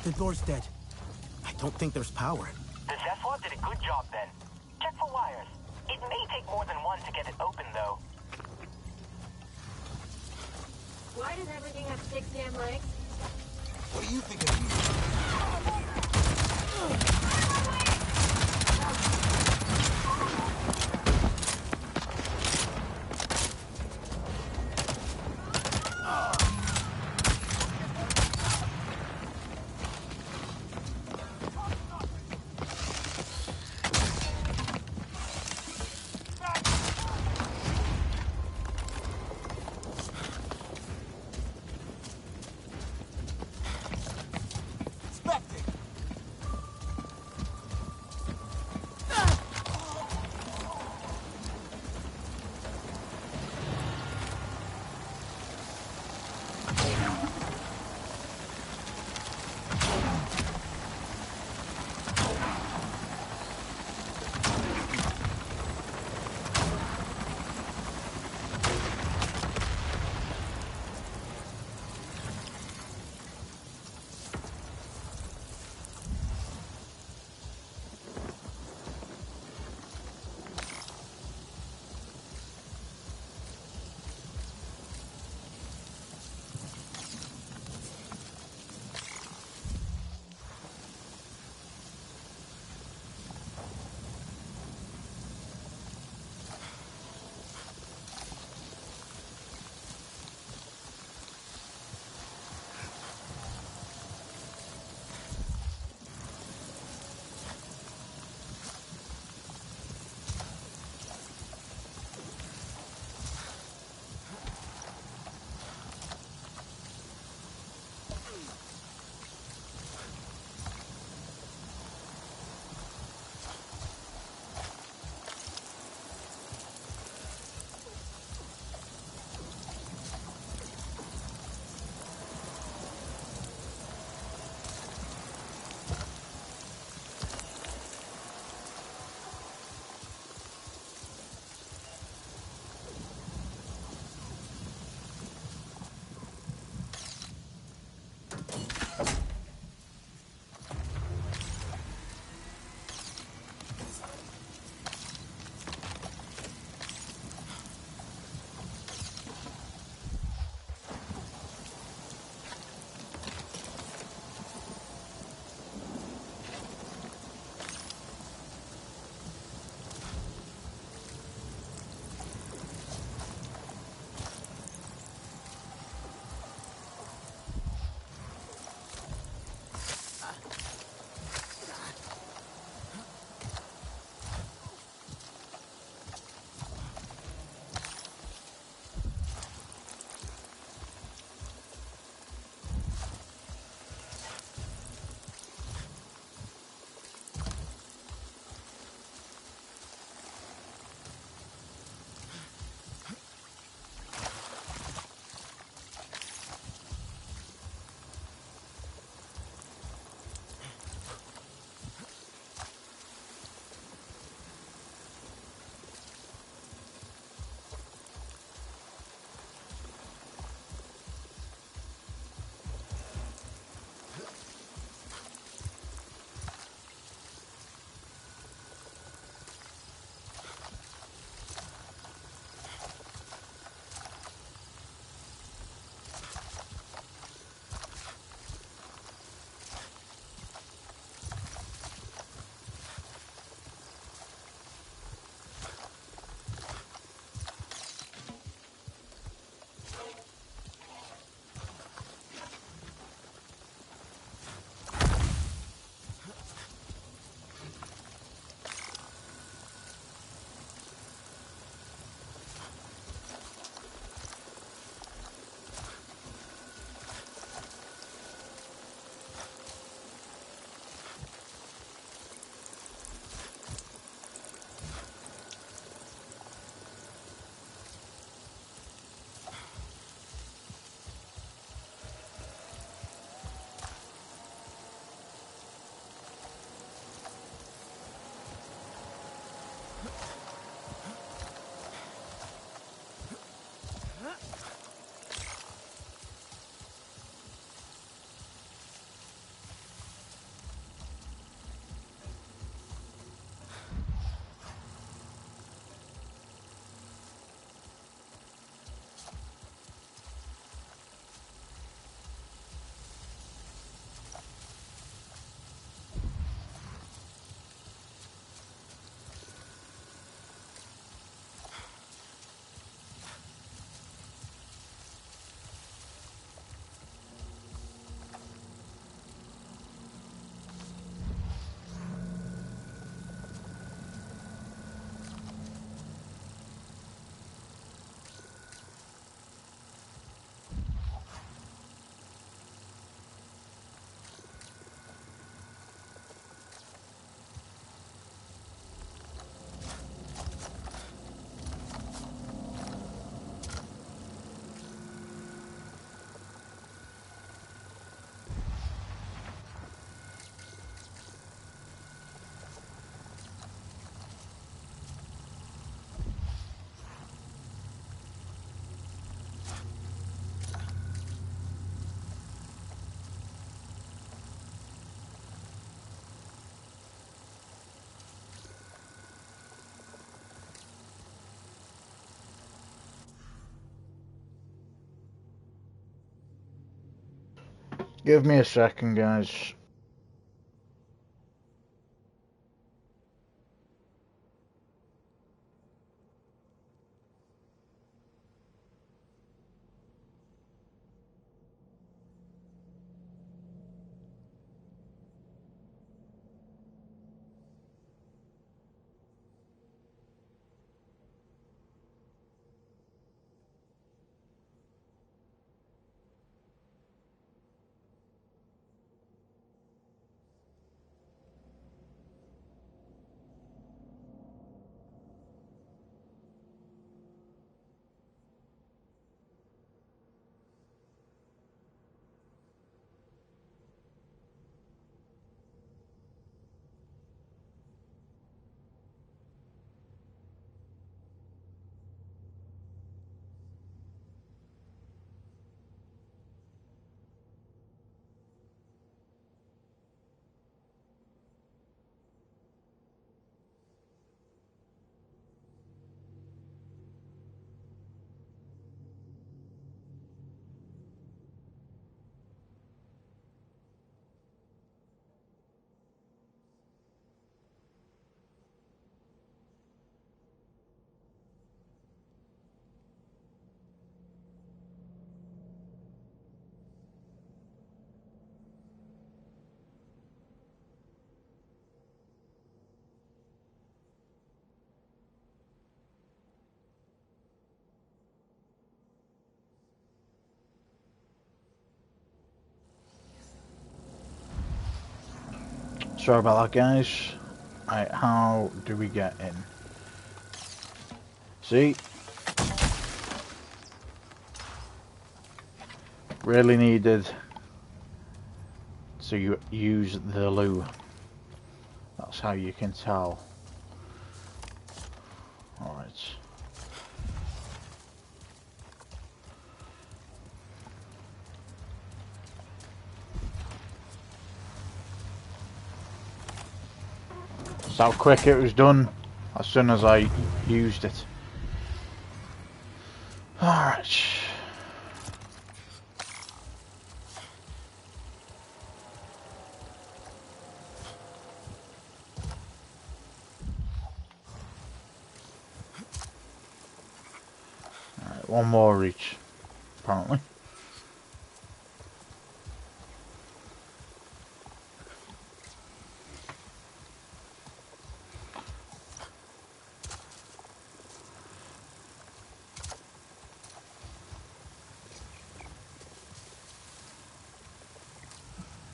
The door's dead. I don't think there's power. The Zephyr's did a good job then. Check for wires. It may take more than one to get it open, though. Why does everything have 6 damn legs? What do you think of me? Give me a second, guys. Sorry about that, guys. Right, how do we get in? See? Really needed to use the loo. That's how you can tell. Alright. That's how quick it was done as soon as I used it. Alright. Alright, one more reach, apparently.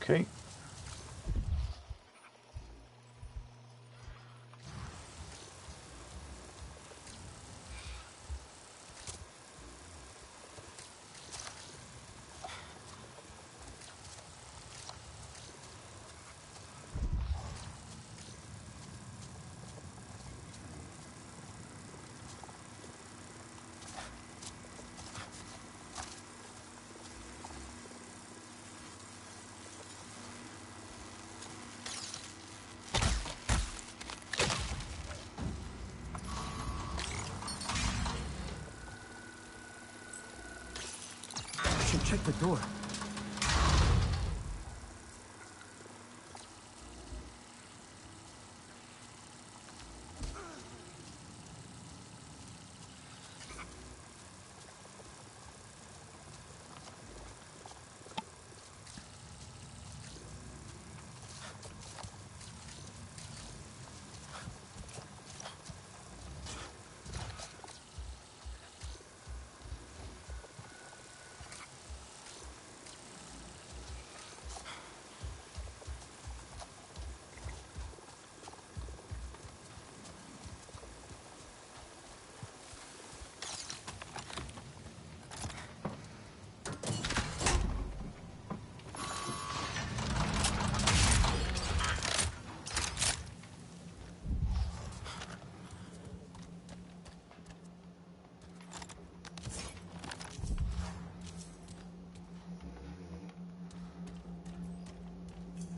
Okay. Check the door.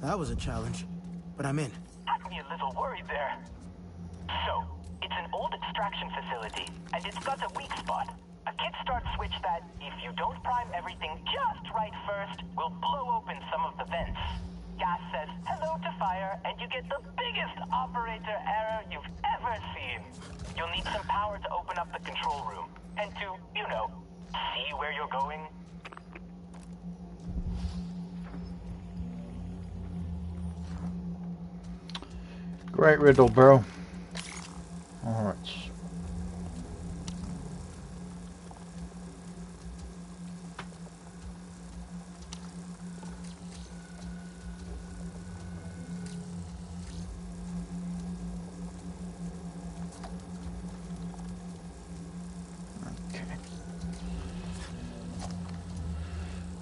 That was a challenge, but I'm in. Had me a little worried there. So, it's an old extraction facility, and it's got a weak spot. A kit start switch that, if you don't prime everything just right first, will blow open some of the vents. Gas says hello to fire, and you get the biggest operator error you've ever seen. You'll need some power to open up the control room, and to, you know, see where you're going. Great riddle, bro. Alright.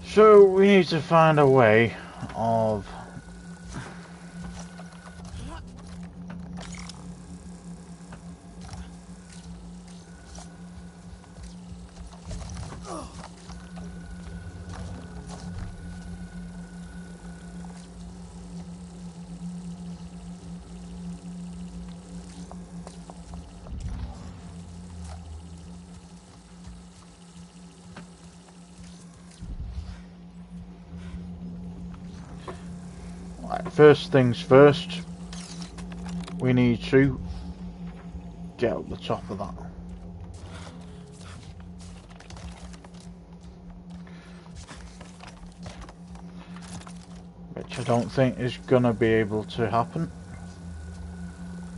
So we need to find a way of first things first, we need to get up the top of that. Which I don't think is gonna be able to happen,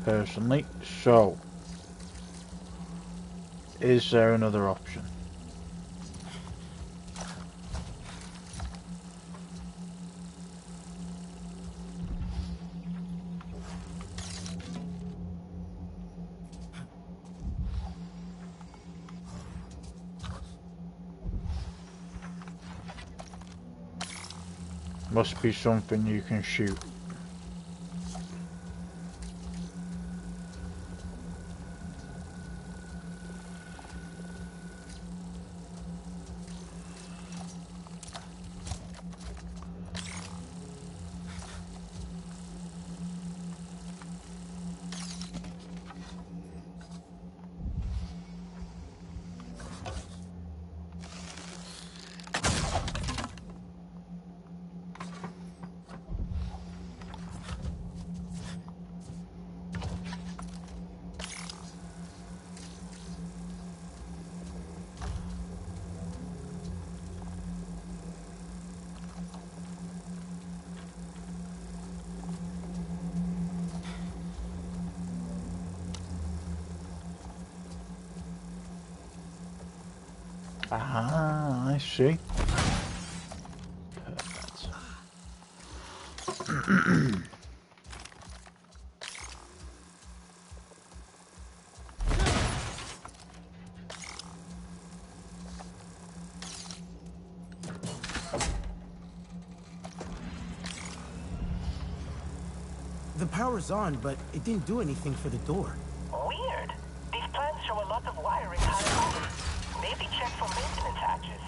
personally. So, is there another option? Must be something you can shoot. Ah, I see. Perfect. The power's on, but it didn't do anything for the door. Weird. These plans show a lot of wiring high power. Maybe check for maintenance hatches.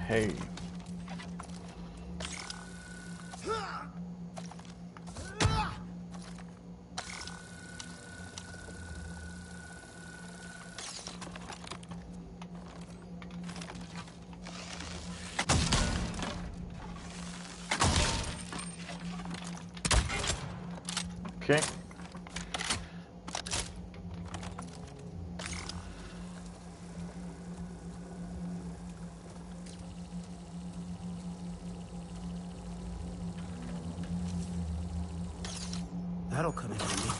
Hey. Okay. That'll come in handy.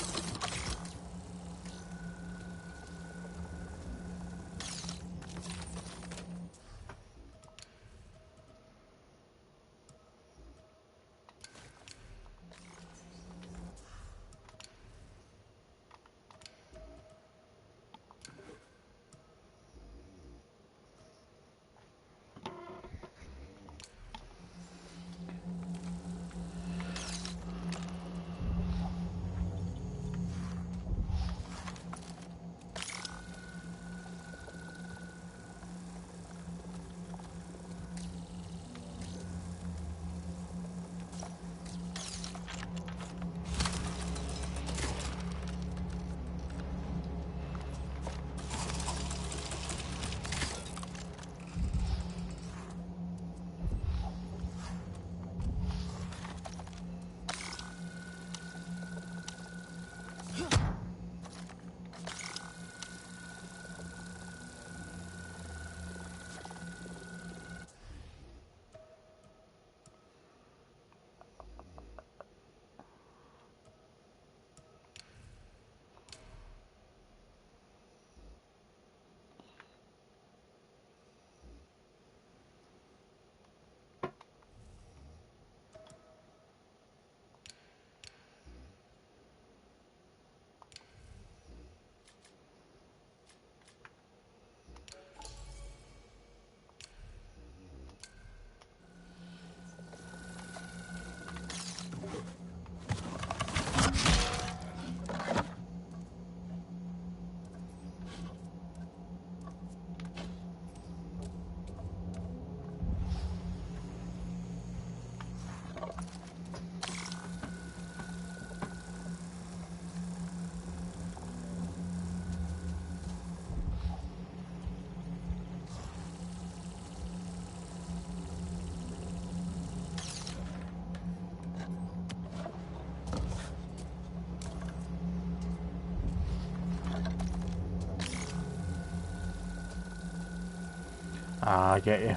Ah, I get you.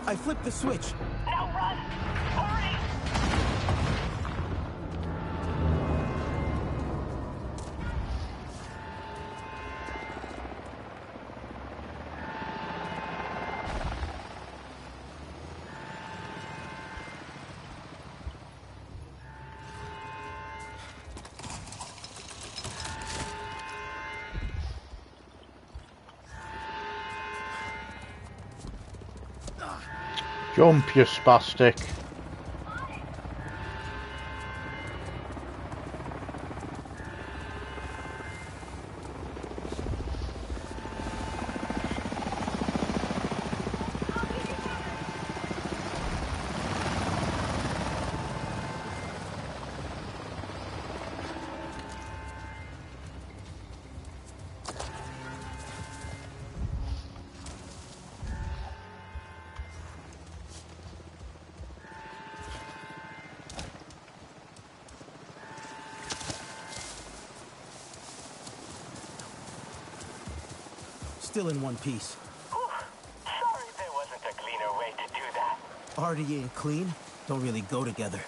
I flipped the switch. Now run! Hurry! Jump, you spastic. Still in one piece. Sorry there wasn't a cleaner way to do that. Arty and clean don't really go together.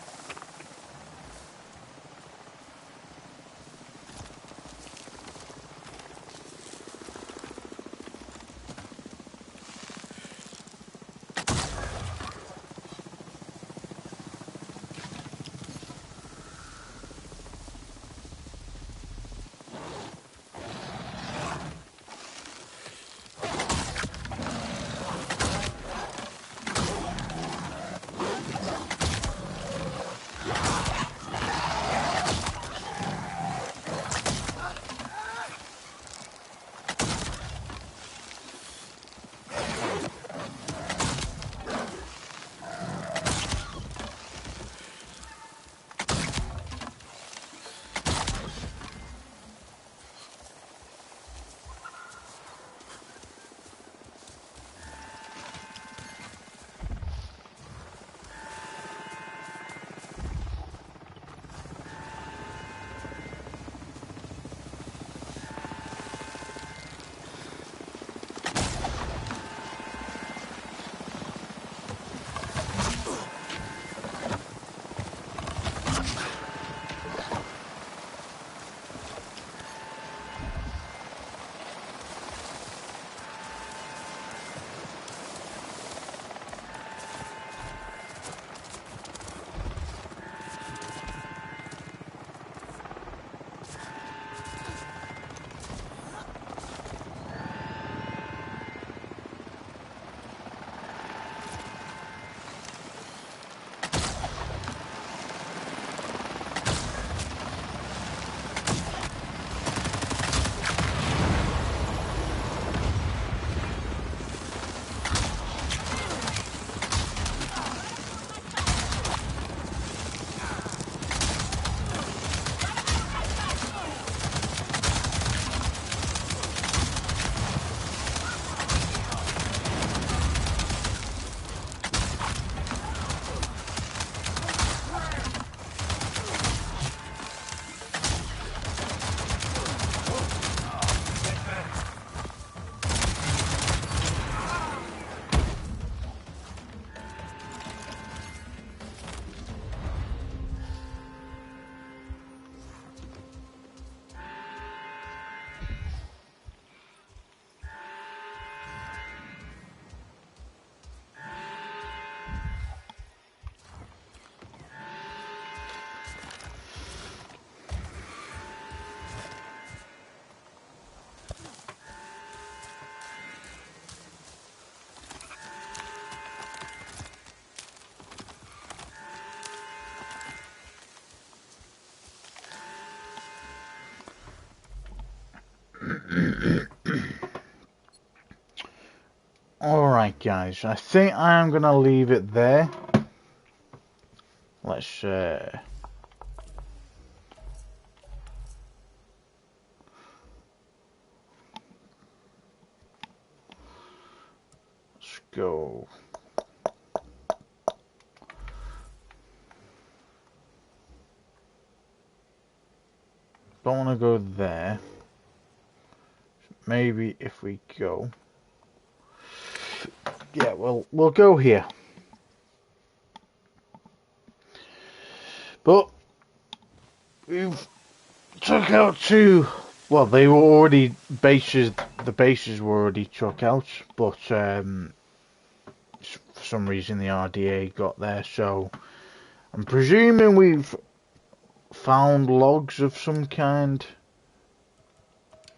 guys, I think I am going to leave it there. Let's go. Don't want to go there. Maybe if we go, yeah, we'll go here. But we've took out two. Well, they were already bases. The bases were already took out, but for some reason the RDA got there. So I'm presuming we've found logs of some kind.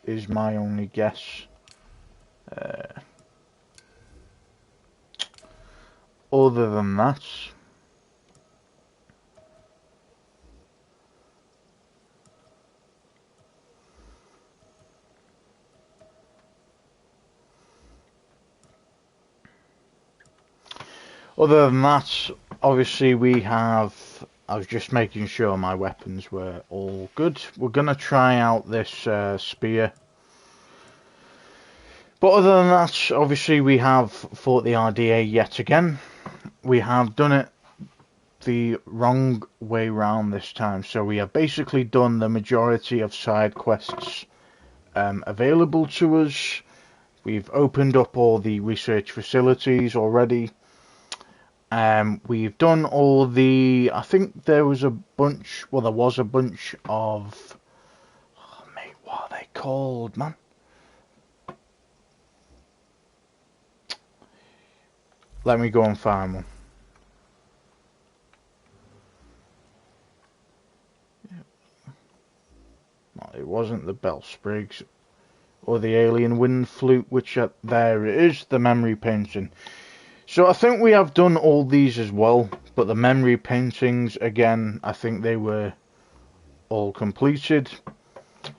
Is my only guess. Other than that, obviously we have. I was just making sure my weapons were all good. We're gonna try out this spear. But other than that, obviously we have fought the RDA yet again. We have done it the wrong way round this time. So we have basically done the majority of side quests available to us. We've opened up all the research facilities already. We've done all the... I think there was a bunch... Well, there was a bunch of... Oh, mate, what are they called, man? Let me go and find one. No, it wasn't the bell sprigs or the alien wind flute, which there it is, the memory painting. So I think we have done all these as well, but the memory paintings, again, I think they were all completed.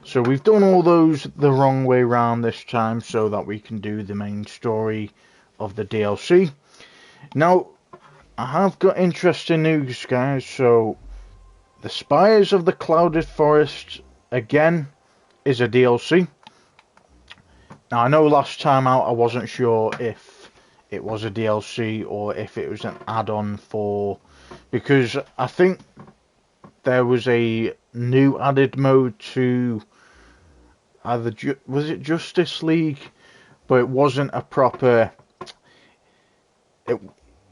So we've done all those the wrong way round this time so that we can do the main story of the DLC. Now, I have got interesting news, guys. So, the Spires of the Clouded Forest, again, is a DLC. Now, I know last time out I wasn't sure if it was a DLC or if it was an add-on for... Because I think there was a new added mode to either... Was it Justice League? But it wasn't a proper...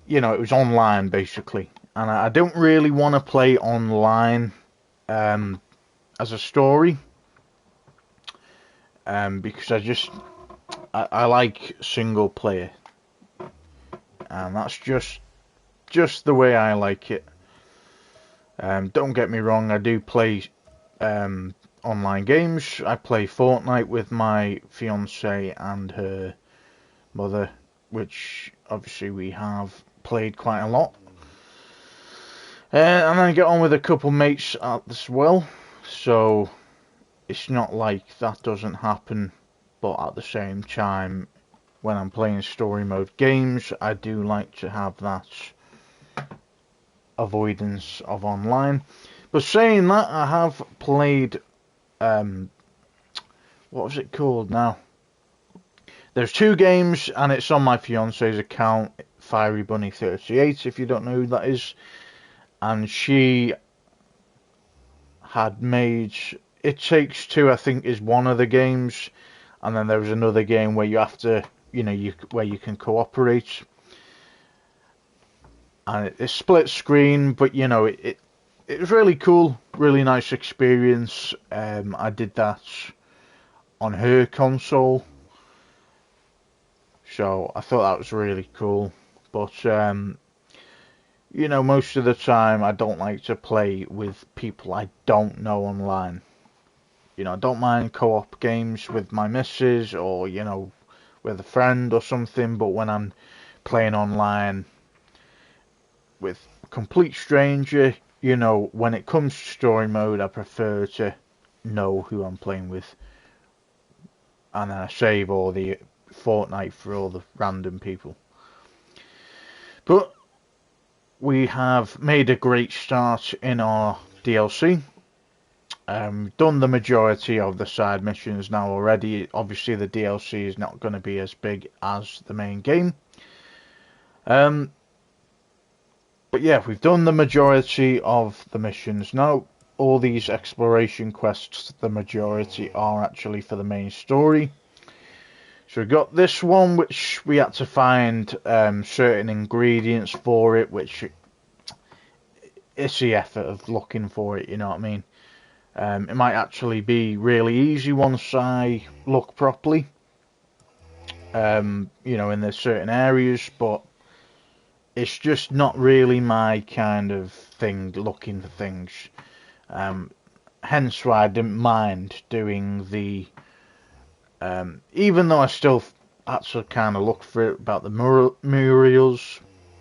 You know, it was online basically, and I don't really want to play online as a story because I like single player, and that's just the way I like it. Don't get me wrong, I do play online games. I play Fortnite with my fiance and her mother, which obviously we have played quite a lot. And I get on with a couple mates as well, so it's not like that doesn't happen. But at the same time, when I'm playing story mode games, I do like to have that avoidance of online. But saying that, I have played what was it called now? There's two games, and it's on my fiance's account, Fiery Bunny 38, if you don't know who that is. And she had made... It Takes Two, I think, is one of the games. And then there was another game where you have to, where you can cooperate. And it's split screen, but, it was really cool. Really nice experience. I did that on her console. So I thought that was really cool. But, most of the time I don't like to play with people I don't know online. I don't mind co-op games with my missus or, with a friend or something. But when I'm playing online with a complete stranger, when it comes to story mode, I prefer to know who I'm playing with. And then I save all the Fortnite for all the random people. we have made a great start in our DLC. Done the majority of the side missions now already. Obviously the DLC is not going to be as big as the main game. But yeah, we've done the majority of the missions. Now, all these exploration quests, the majority are actually for the main story. So we got this one, which we had to find certain ingredients for it, which it's the effort of looking for it, you know what I mean? It might actually be really easy once I look properly, you know, in the certain areas, but it's just not really my kind of thing, looking for things. Hence why I didn't mind doing the, even though I still had to kind of look for it about the murals,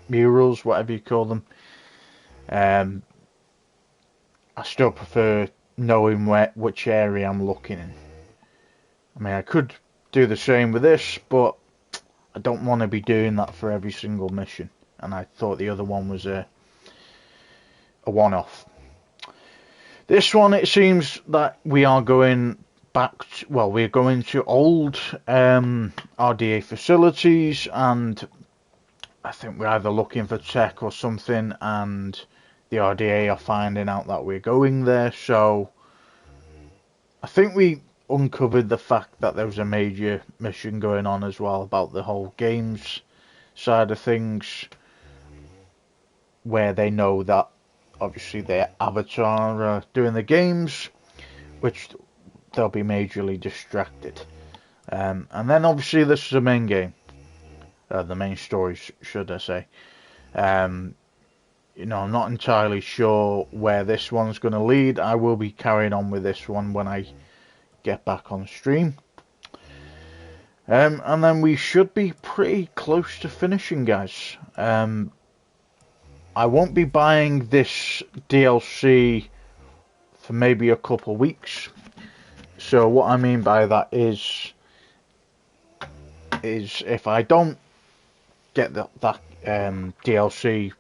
whatever you call them. I still prefer knowing which area I'm looking in. I mean, I could do the same with this, but I don't want to be doing that for every single mission. And I thought the other one was a one-off. This one, it seems that we are going back to, well, we're going to old RDA facilities, and I think we're either looking for tech or something, and the RDA are finding out that we're going there. So I think we uncovered the fact that there was a major mission going on as well about the whole games side of things, where they know that obviously their Avatar are doing the games, which they'll be majorly distracted. And then obviously this is the main game, the main story, should I say. You know, I'm not entirely sure where this one's going to lead. I will be carrying on with this one when I get back on stream. And then we should be pretty close to finishing, guys. I won't be buying this DLC for maybe a couple of weeks. So what I mean by that is if I don't get that DLC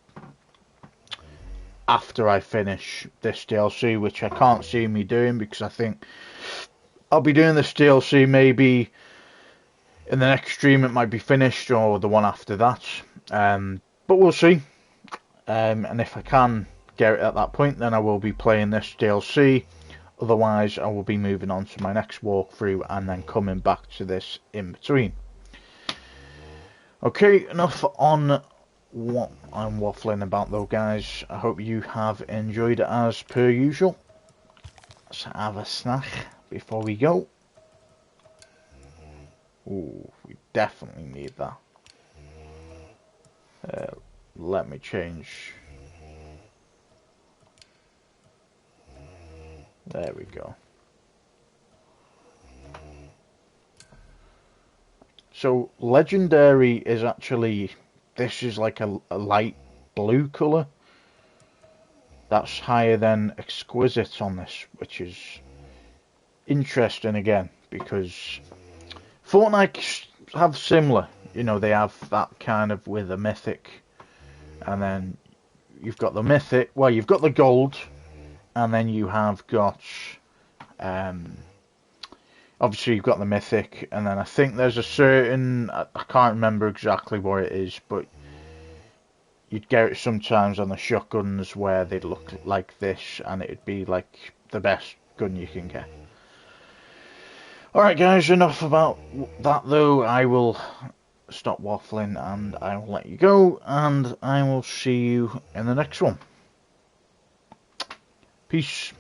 after I finish this DLC, which I can't see me doing, because I think I'll be doing this DLC maybe in the next stream. It might be finished, or the one after that, but we'll see. And if I can get it at that point, then I will be playing this DLC. Otherwise, I will be moving on to my next walkthrough and then coming back to this in between. Okay, enough on what I'm waffling about though, guys. I hope you have enjoyed it as per usual. Let's have a snack before we go. Ooh, we definitely need that. Let me change. There we go. So legendary is actually, this is like a light blue colour. That's higher than exquisite on this, which is interesting again, because Fortnite have similar, you know, they have that kind of with a mythic, and then you've got the mythic, well, you've got the gold, and then you have got obviously you've got the mythic, and then I think there's a certain, I can't remember exactly what it is, but you'd get it sometimes on the shotguns where they'd look like this, and it'd be like the best gun you can get. Alright guys, enough about that though. I will stop waffling and I will let you go, and I will see you in the next one. Peace.